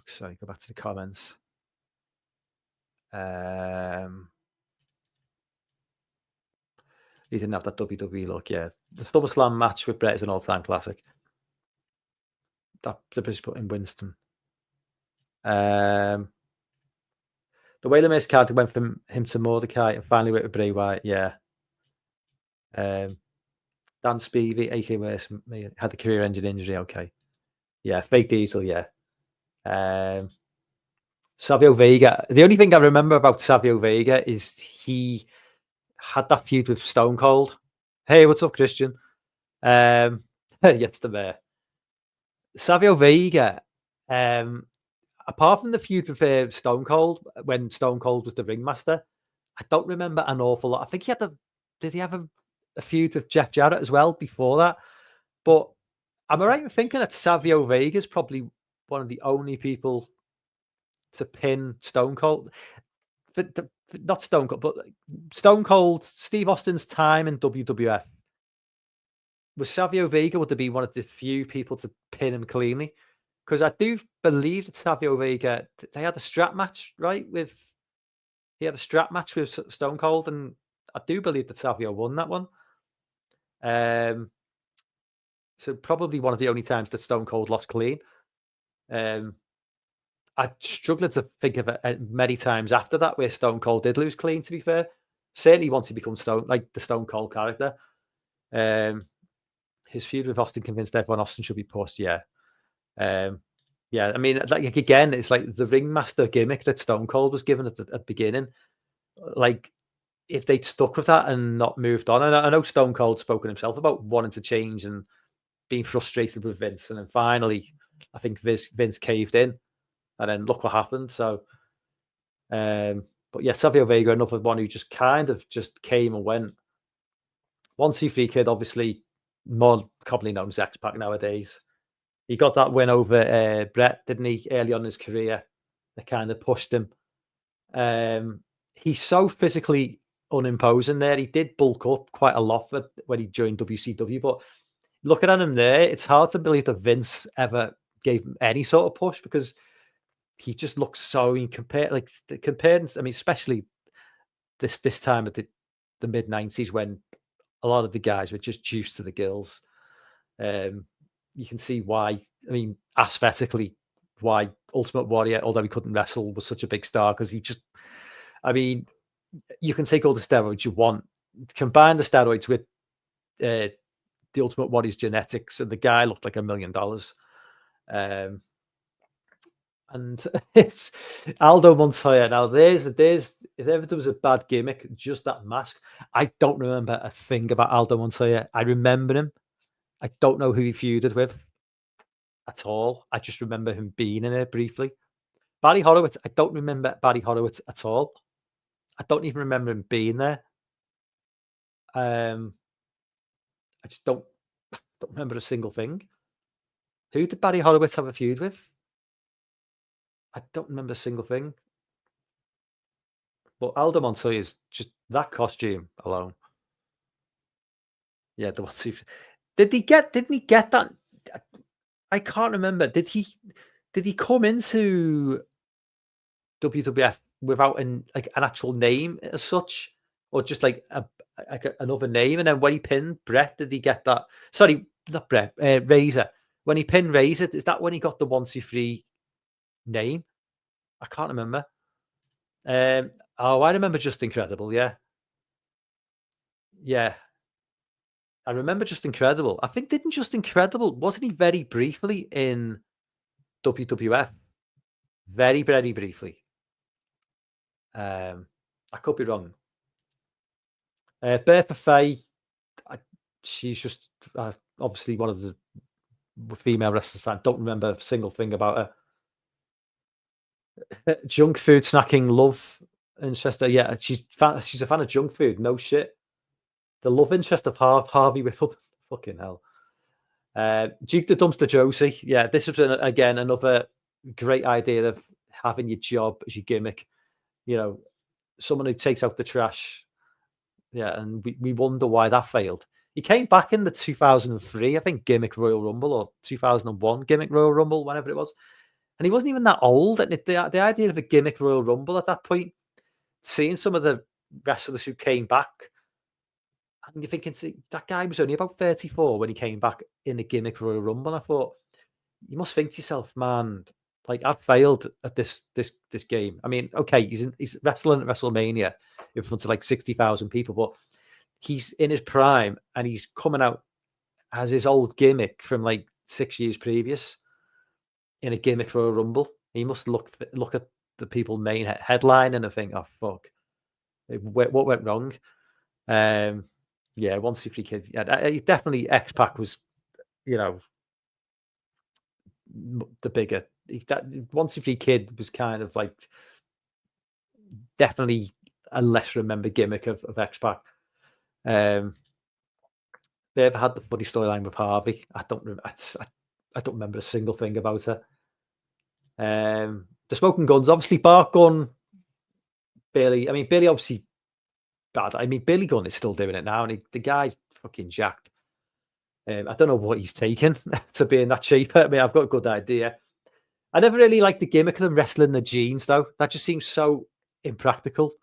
sorry, go back to the comments. He didn't have that WWE look. Yeah, the SummerSlam match with Brett is an all-time classic. That Clippers put in Winston. The Wailer Mace card went from him to Mordecai and finally went with Bray Wyatt. Yeah. Dan Spivey, AK West, had a career-ending injury. Okay. Yeah, fake Diesel. Yeah. Savio Vega. The only thing I remember about Savio Vega is he had that feud with Stone Cold. Hey, what's up, Christian? Yes, the mayor. Savio Vega. Apart from the feud with Stone Cold, when Stone Cold was the ringmaster, I don't remember an awful lot. I think did he have a feud with Jeff Jarrett as well before that? But am I right in thinking that Savio Vega is probably one of the only people to pin Stone Cold? Not Stone Cold, but Stone Cold, Steve Austin's time in WWF. Was Savio Vega would have been one of the few people to pin him cleanly? Because I do believe that Savio Vega, they had a strap match, right? He had a strap match with Stone Cold, and I do believe that Savio won that one. So probably one of the only times that Stone Cold lost clean. I struggled to think of it many times after that where Stone Cold did lose clean, to be fair. Certainly once he becomes the Stone Cold character. His feud with Austin convinced everyone Austin should be pushed, yeah. Yeah, I mean, like again, it's like the ringmaster gimmick that Stone Cold was given at the beginning. Like, if they'd stuck with that and not moved on, and I know Stone Cold spoken himself about wanting to change and being frustrated with Vince, and then finally, I think Vince caved in, and then look what happened. So, but yeah, Savio Vega, another one who just kind of just came and went. 1-2-3 Kid, obviously more commonly known as X-Pac nowadays. He got that win over Brett, didn't he, early on in his career? That kind of pushed him. He's so physically unimposing there. He did bulk up quite a lot when he joined WCW, but looking at him there, it's hard to believe that Vince ever gave him any sort of push because he just looks so compared. I mean, especially this time at the mid '90s when a lot of the guys were just juiced to the gills. You can see why. I mean, aesthetically, why Ultimate Warrior, although he couldn't wrestle, was such a big star because he just. I mean, you can take all the steroids you want, combine the steroids with the Ultimate Warrior's genetics, and the guy looked like $1 million. And it's Aldo Montoya. Now, there's if ever there was a bad gimmick, just that mask. I don't remember a thing about Aldo Montoya. I remember him. I don't know who he feuded with at all. I just remember him being in it briefly. Barry Horowitz. I don't remember Barry Horowitz at all. I don't even remember him being there. I just don't don't remember a single thing. Who did Barry Horowitz have a feud with? I don't remember a single thing. But Aldo Montoya's just that costume alone. Yeah, the one. Didn't he get that? I can't remember. Did he come into WWF without an actual name as such, or just like another name? And then when he pinned Brett, did he get that? Sorry, not Brett. Razor. When he pinned Razor, is that when he got the 1, 2, 3 name? I can't remember. Oh, I remember Just Incredible. Yeah, yeah. I remember Just Incredible. I think didn't Just Incredible wasn't he very briefly in WWF? Very, very briefly. I could be wrong. Bertha Faye, she's just obviously one of the female wrestlers. I don't remember a single thing about her. Junk food snacking love interest. Yeah, she's a fan of junk food. No shit. The love interest of Harvey Whipple. Fucking hell. Duke the Dumpster Josie. Yeah, this was again another great idea of having your job as your gimmick. You know, someone who takes out the trash. Yeah, and we wonder why that failed. He came back in the 2003, I think, gimmick Royal Rumble or 2001 gimmick Royal Rumble, whenever it was. And he wasn't even that old. And the idea of a gimmick Royal Rumble at that point, seeing some of the wrestlers who came back, and you're thinking, see, that guy was only about 34 when he came back in the gimmick Royal Rumble. And I thought, you must think to yourself, man, like I've failed at this game. I mean, okay, he's wrestling at WrestleMania in front of like 60,000 people, but he's in his prime and he's coming out as his old gimmick from like 6 years previous in a gimmick for a Rumble. He must look at the people main headline and think, oh fuck, what went wrong? Yeah, 1, 2, 3 Kid. Yeah, definitely X Pac was, you know, the bigger. That 1, 2, 3 Kid was kind of like definitely a less remembered gimmick of X Pac. They ever had the funny storyline with Harvey? I don't remember a single thing about it. The Smoking Guns, obviously, Bart Gunn, Billy. I mean, Billy obviously bad. I mean, Billy Gunn is still doing it now, and the guy's fucking jacked. I don't know what he's taken to be in that shape. I mean, I've got a good idea. I never really liked the gimmick of them wrestling the jeans, though. That just seems so impractical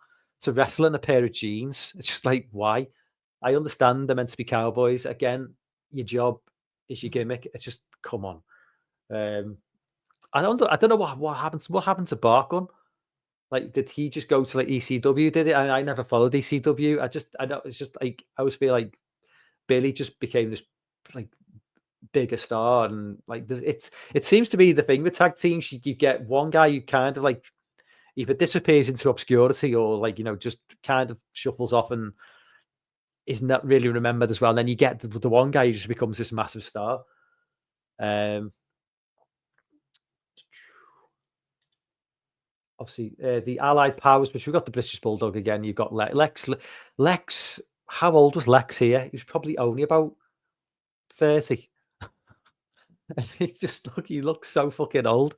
to wrestle in a pair of jeans. It's just like, why? I understand they're meant to be cowboys. Again, your job is your gimmick. It's just come on. I don't know what happened. What happened to Barkun? Like, did he just go to like ECW? Did it? I never followed ECW. I know it's just like I always feel like Billy just became this like bigger star, and like it seems to be the thing with tag teams. You get one guy who kind of like either disappears into obscurity or like just kind of shuffles off and is not really remembered as well. And then you get the one guy who just becomes this massive star. Obviously, the Allied powers, which we've got the British Bulldog again. You've got Lex. Lex, how old was Lex here? He was probably only about 30. He looks so fucking old.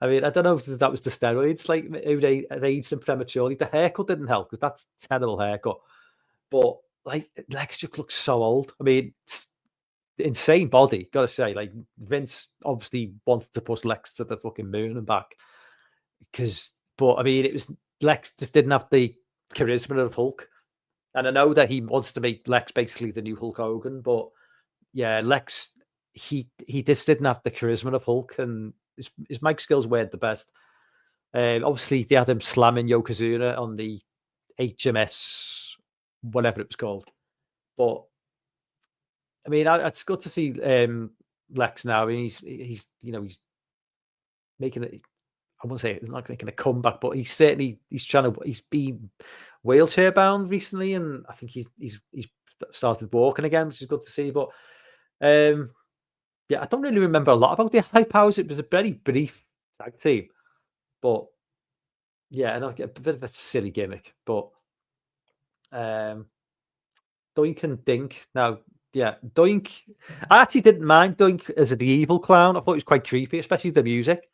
I mean, I don't know if that was the steroids, like they aged him prematurely. The haircut didn't help because that's a terrible haircut. But like Lex just looks so old. I mean, insane body, gotta say. Like Vince obviously wanted to push Lex to the fucking moon and back. But I mean, it was Lex just didn't have the charisma of Hulk, and I know that he wants to make Lex basically the new Hulk Hogan, but yeah, Lex he just didn't have the charisma of Hulk, and his mic skills weren't the best. Obviously, they had him slamming Yokozuna on the HMS, whatever it was called. But I mean, it's good to see Lex now. I mean, he's making it. I won't say he's not making a comeback, but he's been wheelchair bound recently, and I think he's started walking again, which is good to see. But yeah, I don't really remember a lot about the Allied Powers. It was a very brief tag team, but yeah, and a bit of a silly gimmick. But Doink and Dink. Now, Yeah, Doink. I actually didn't mind Doink as the evil clown. I thought it was quite creepy, especially the music.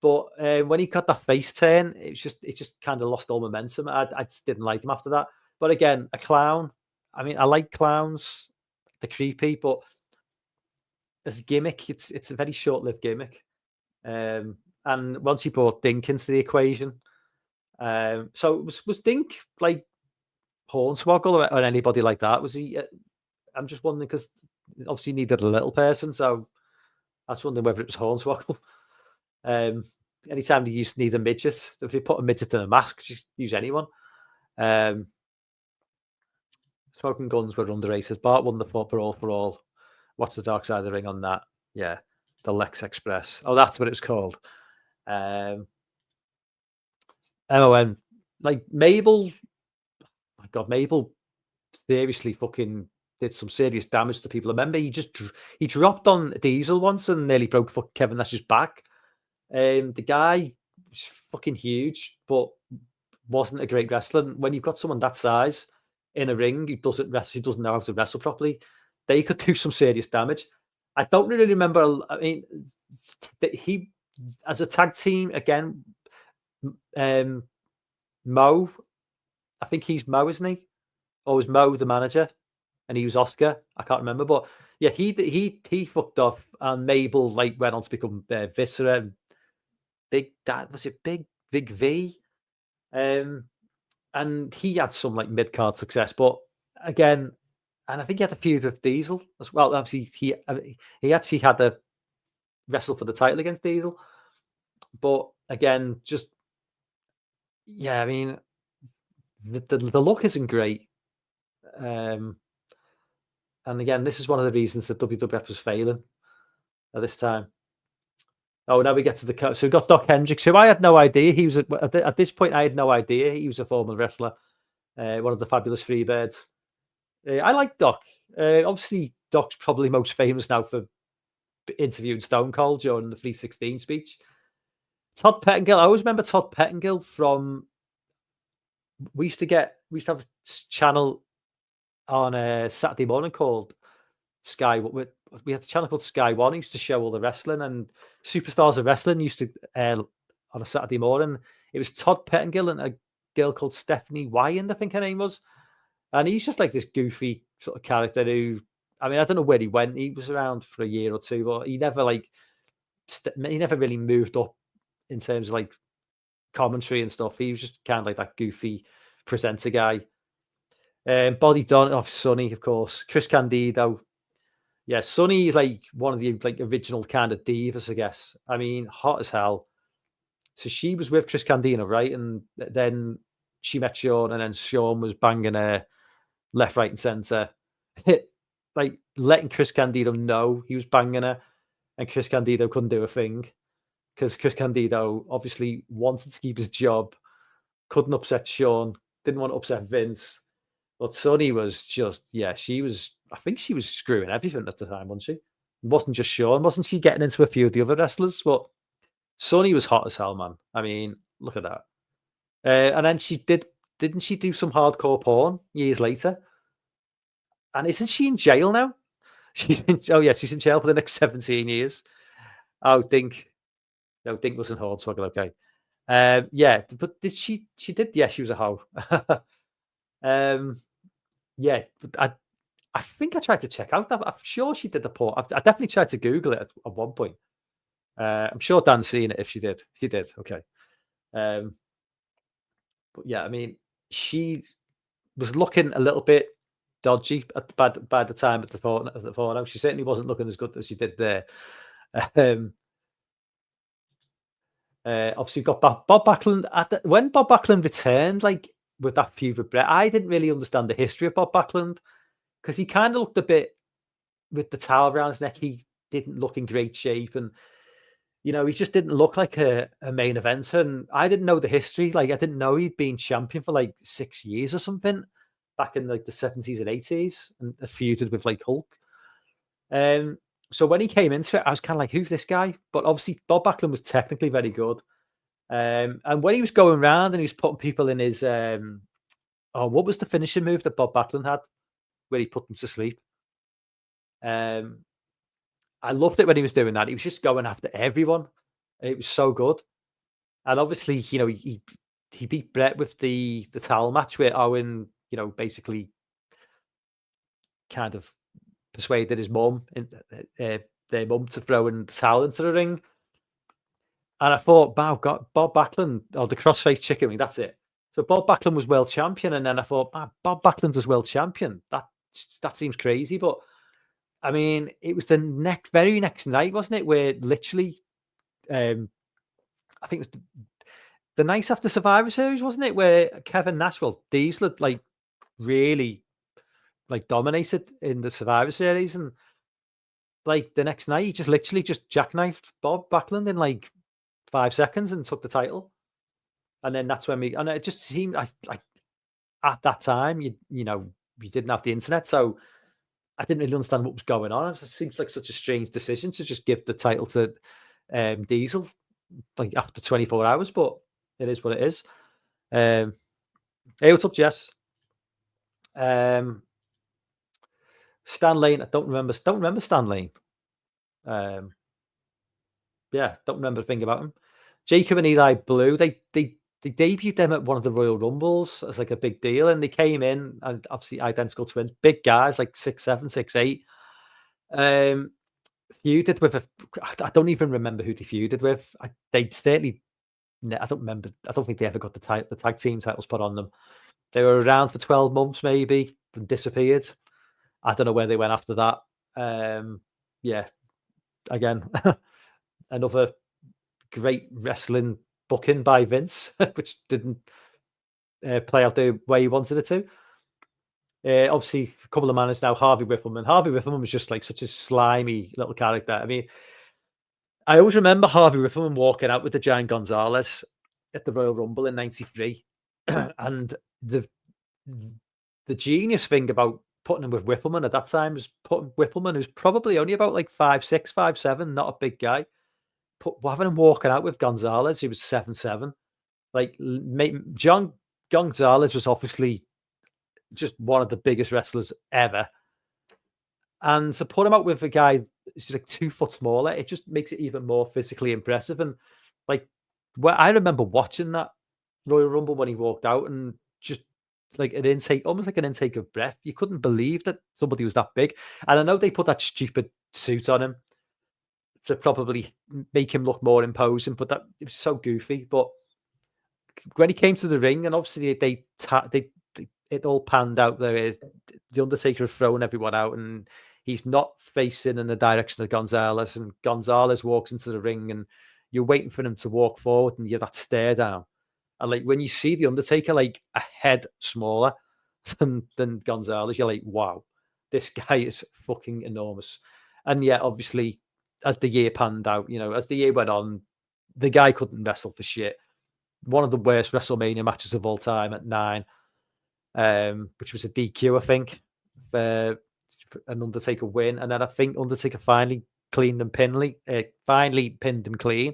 But when he got that face turn, it just kind of lost all momentum. I just didn't like him after that. But again, a clown. I mean, I like clowns. They're creepy, but as a gimmick, it's a very short-lived gimmick. And once he brought Dink into the equation, so was Dink like Hornswoggle or anybody like that? Was he? I'm just wondering because obviously he needed a little person, so I was wondering whether it was Hornswoggle. Um, anytime you used to need a midget, if you put a midget in a mask, just use anyone. Um, Smoking Guns were underrated. Bart won the for all. What's the Dark Side of the Ring on that? Yeah, the Lex Express. Oh, that's what it was called. Um, MON. Like Mabel, my God, Mabel seriously fucking did some serious damage to people. Remember, he dropped on Diesel once and nearly broke Kevin Nash's back. The guy was fucking huge, but wasn't a great wrestler. When you've got someone that size in a ring who doesn't know how to wrestle properly, they could do some serious damage. I don't really remember. I mean, he as a tag team again. Um, Mo, I think he's Mo, isn't he? Or was Mo the manager and he was Oscar? I can't remember, but yeah, he fucked off, and Mabel like went on to become Viscera. And Big Dad was it Big V? Um, and he had some like mid card success, but again, and I think he had a feud with Diesel as well. Obviously, he actually had a wrestle for the title against Diesel, but again, just yeah, I mean, the look isn't great. Um, and again, this is one of the reasons that WWF was failing at this time. Oh, now we get to so we've got Doc Hendricks, who I had no idea he was at this point. I had no idea he was a former wrestler, one of the fabulous Freebirds. I like Doc. Obviously, Doc's probably most famous now for interviewing Stone Cold during the 316 speech. Todd Pettengill. I always remember Todd Pettengill from. We used to have a channel on a Saturday morning called Sky. We had a channel called Sky One. It used to show all the wrestling and Superstars of Wrestling. Used to air on a Saturday morning. It was Todd Pettengill and a girl called Stephanie Wyand, I think her name was. And he's just like this goofy sort of character who, I mean, I don't know where he went. He was around for a year or two, but he never he never really moved up in terms of like commentary and stuff. He was just kind of like that goofy presenter guy. Body Don off Sonny, of course. Chris Candido. Yeah, Sonny is like one of the like original kind of divas, I guess. I mean, hot as hell. So she was with Chris Candido, right? And then she met Sean, and then Sean was banging her left, right, and center, like letting Chris Candido know he was banging her, and Chris Candido couldn't do a thing because Chris Candido obviously wanted to keep his job, couldn't upset Sean, didn't want to upset Vince. But Sonny was just, yeah, I think she was screwing everything at the time, wasn't she? It wasn't just Sean, wasn't she getting into a few of the other wrestlers? But Sonny was hot as hell, man. I mean, look at that. And then didn't she do some hardcore porn years later? And isn't she in jail now? Oh yeah, she's in jail for the next 17 years. Oh, Dink. No, Dink wasn't Hornswoggle, okay. Yeah, but she did, yeah, she was a hoe. Yeah, but I think I tried to check out that. I'm sure she did the porn. I definitely tried to Google it at one point. I'm sure Dan's seen it if she did. She did, okay. Um, but yeah, I mean, she was looking a little bit dodgy by the time at the porno. She certainly wasn't looking as good as she did there. Um, Obviously, we've got Bob Backlund. When Bob Backlund returned, like with that feud with Brett, I didn't really understand the history of Bob Backlund because he kind of looked a bit with the towel around his neck. He didn't look in great shape, and he just didn't look like a main eventer. And I didn't know the history. Like, I didn't know he'd been champion for like 6 years or something back in like the 70s and 80s, and feuded with like Hulk. So when he came into it, I was kind of like, who's this guy? But obviously, Bob Backlund was technically very good. And when he was going around and he was putting people in his, what was the finishing move that Bob Backlund had where he put them to sleep? Um, I loved it when he was doing that. He was just going after everyone. It was so good. And obviously, he beat Brett with the towel match where Owen, basically kind of persuaded his mum and their mum to throw in the towel into the ring. And I thought, wow, God, Bob Backlund, or the crossface chicken ring, that's it. So Bob Backlund was world champion, and then I thought, Bob Backlund was world champion. That seems crazy, but I mean, it was the very next night, wasn't it? Where literally, I think it was the night after Survivor Series, wasn't it? Where Kevin Nash, Diesel had really dominated in the Survivor Series, and the next night he just literally just jackknifed Bob Backlund in 5 seconds and took the title. And then that's when and it just seemed like at that time you didn't have the internet, so I didn't really understand what was going on. It seems like such a strange decision to just give the title to Diesel after 24 hours, but it is what it is. Hey, what's up, Jess? Stan Lane, I don't remember Stan Lane. Yeah, don't remember a thing about him. Jacob and Eli Blue, they debuted them at one of the Royal Rumbles as a big deal, and they came in and obviously identical twins, big guys, 6'7", 6'8". Feuded with I don't even remember who they feuded with. They certainly, I don't remember. I don't think they ever got the tag team titles put on them. They were around for 12 months maybe and disappeared. I don't know where they went after that. Yeah, again, another great wrestling booking by Vince, which didn't play out the way he wanted it to. Obviously, a couple of managers now, Harvey Whippleman. Harvey Whippleman was just such a slimy little character. I mean, I always remember Harvey Whippleman walking out with the Giant Gonzalez at the Royal Rumble in '93, and the genius thing about putting him with Whippleman at that time was putting Whippleman, who's probably only about 5'6", 5'7", not a big guy, having him walking out with Gonzalez, who was 7'7". John Gonzalez was obviously just one of the biggest wrestlers ever, and to put him out with a guy who's 2 foot smaller, it just makes it even more physically impressive. And I remember watching that Royal Rumble when he walked out, and just an intake, almost like an intake of breath. You couldn't believe that somebody was that big. And I know they put that stupid suit on him to probably make him look more imposing, but it was so goofy. But when he came to the ring, and obviously it all panned out there. The Undertaker had thrown everyone out, and he's not facing in the direction of Gonzalez. And Gonzalez walks into the ring, and you're waiting for him to walk forward, and you have that stare down. And when you see the Undertaker a head smaller than Gonzalez, you're like, wow, this guy is fucking enormous. And yeah, obviously, as the year panned out, as the year went on, the guy couldn't wrestle for shit. One of the worst WrestleMania matches of all time at 9. Which was a DQ, I think, an Undertaker win, and then I think Undertaker finally pinned him clean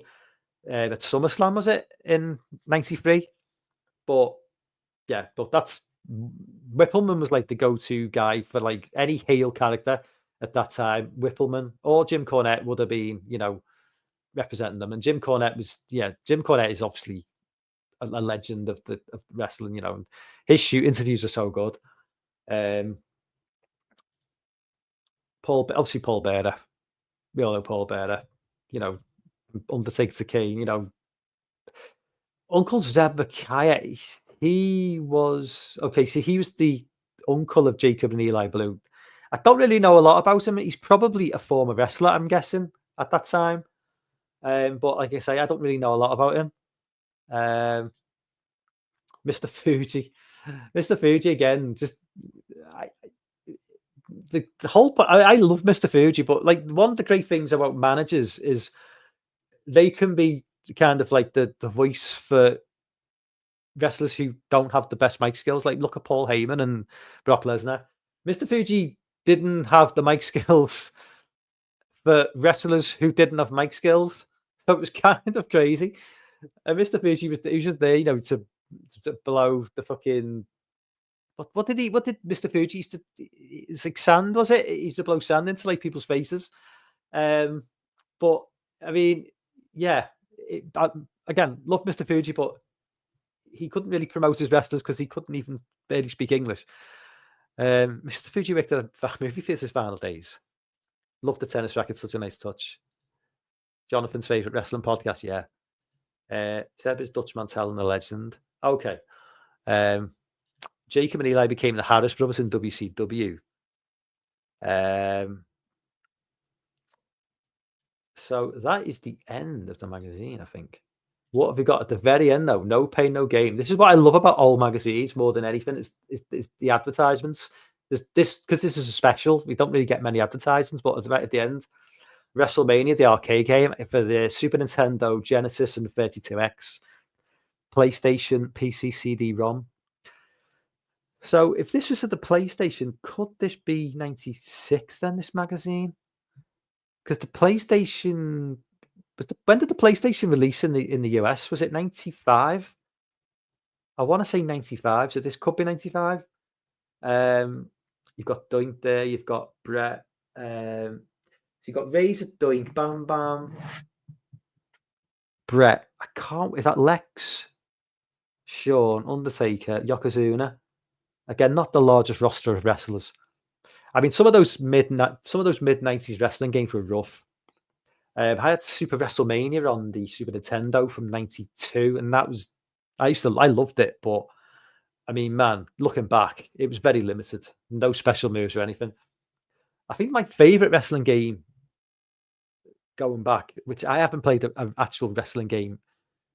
at SummerSlam, was it, in '93? But yeah, that's Whippleman was the go-to guy for any heel character at that time. Whippleman or Jim Cornette would have been, representing them, and Jim Cornette is obviously a legend of wrestling, and his interviews are so good. Paul Bearer, we all know Paul Bearer, Undertaker to Kane, Uncle Zebekiah, he was okay. So he was the uncle of Jacob and Eli Blue. I don't really know a lot about him. He's probably a former wrestler, I'm guessing, at that time. But like I say, I don't really know a lot about him. Mr. Fuji again. Just the whole. I love Mr. Fuji, but one of the great things about managers is they can be kind of the voice for wrestlers who don't have the best mic skills. Look at Paul Heyman and Brock Lesnar. Mr. Fuji didn't have the mic skills for wrestlers who didn't have mic skills, so it was kind of crazy. And Mr. Fuji was just there, to blow the fucking what did he? What did Mr. Fuji used to? It's like sand, was it? He used to blow sand into like people's faces. Um, but I mean, yeah. Again, love Mr. Fuji, but he couldn't really promote his wrestlers because he couldn't even barely speak English. Mr. Fuji worked at a movie theatre's final days. Loved the tennis racket, such a nice touch. Jonathan's favorite wrestling podcast, yeah. Seb is Dutch Mantel and the legend. Okay. Jacob and Eli became the Harris brothers in WCW. So that is the end of the magazine, I think. What have we got at the very end, though? No pain, no gain. This is what I love about old magazines more than anything. Is the advertisements. Because this is a special. We don't really get many advertisements, but right at the end, WrestleMania, the arcade game for the Super Nintendo, Genesis, and 32X, PlayStation, PC, CD-ROM. So if this was at the PlayStation, could this be 96 then, this magazine? Because the PlayStation... when did the PlayStation release in the US? Was it 95? I want to say 95, so this could be 95. You've got Doink there, you've got Brett. So you've got Razor, Doink, Bam Bam, Brett. I can't... Is that Lex? Shawn, Undertaker, Yokozuna. Again, not the largest roster of wrestlers. I mean, some of those mid 90s wrestling games were rough. I had Super WrestleMania on the Super Nintendo from '92, and that was I loved it, but I mean, man, looking back, it was very limited. No special moves or anything. I think my favorite wrestling game, going back, which I haven't played an actual wrestling game,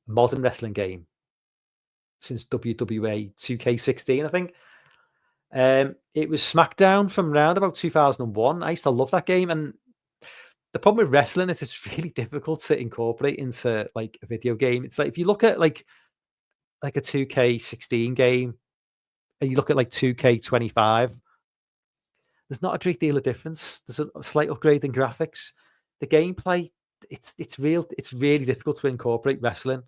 modern wrestling game, since WWA 2K16, I think. It was SmackDown from around about 2001. I used to love that game, and the problem with wrestling is it's really difficult to incorporate into like a video game. It's like if you look at like a 2K16 game and you look at like 2K25, there's not a great deal of difference. There's a slight upgrade in graphics. The gameplay, it's really difficult to incorporate wrestling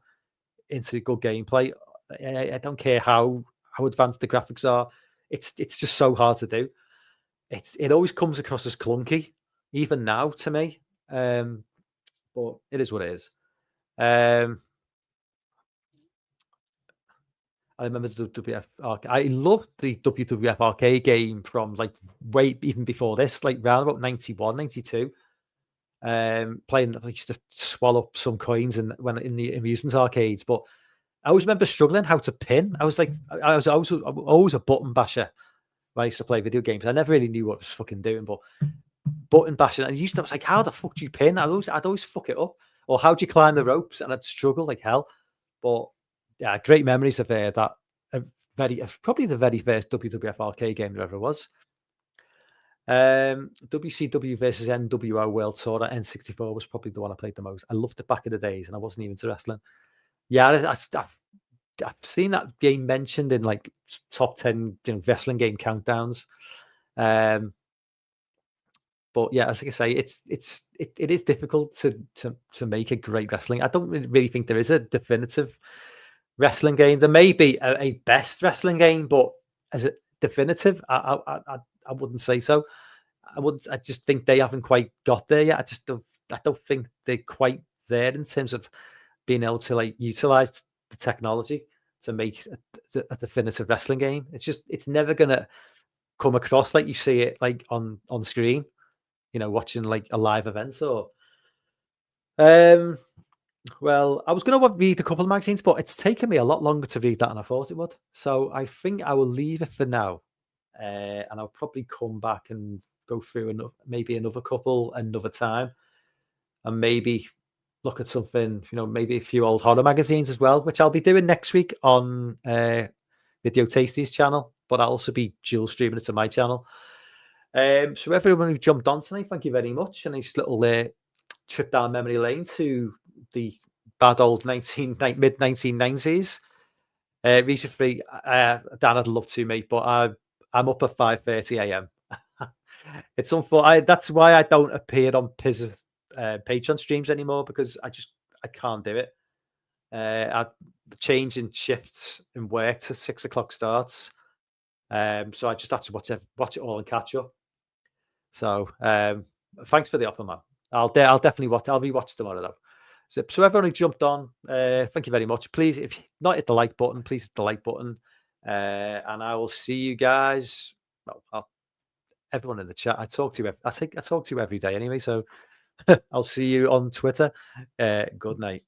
into good gameplay. I don't care how advanced the graphics are. It's just so hard to do. It always comes across as clunky, even now to me. But it is what it is. I remember the WWF arcade. I loved the WWF arcade game from like way even before this, like around about 91, 92. Playing, I used to swallow up some coins when in the amusement arcades, but I always remember struggling how to pin. I was like, I was always a button basher when I used to play video games. I never really knew what I was fucking doing, but button bashing. And I was like, how the fuck do you pin? I'd always fuck it up. Or how do you climb the ropes? And I'd struggle like hell. But yeah, great memories of that. Probably the very first WWF arcade game there ever was. WCW versus NWO World Tour at N64 was probably the one I played the most. I loved it back in the days, and I wasn't even into wrestling. Yeah, I've seen that game mentioned in like top 10 wrestling game countdowns. But yeah, as I say, it is difficult to make a great wrestling. I don't really think there is a definitive wrestling game. There may be a best wrestling game, but as a definitive, I wouldn't say so. I just think they haven't quite got there yet. I don't think they're quite there in terms of being able to like utilize the technology to make a definitive wrestling game. It's never gonna come across like you see it like on screen, watching like a live event. Or well, I was going to read a couple of magazines, but it's taken me a lot longer to read that than I thought it would. So I think I will leave it for now, and I'll probably come back and go through maybe another couple another time, and maybe look at something, maybe a few old horror magazines as well, which I'll be doing next week on Video Tasties channel, but I'll also be dual streaming it to my channel. So everyone who jumped on tonight, thank you very much. A nice little trip down memory lane to the bad old mid 1990s. Reason free, Dan, I'd love to, mate, but I'm up at 5:30 a.m. It's unfortunate. That's why I don't appear on Piz's Patreon streams anymore, because I can't do it. I'm changing shifts in work to 6 o'clock starts. So I just had to watch it all and catch up. So thanks for the offer, man. I'll definitely watch. I'll rewatch tomorrow though. So everyone who jumped on, thank you very much. Please, if you not hit the like button, please hit the like button. And I will see you guys. Well, everyone in the chat. I talk to you. I talk to you every day anyway. So I'll see you on Twitter. Good night.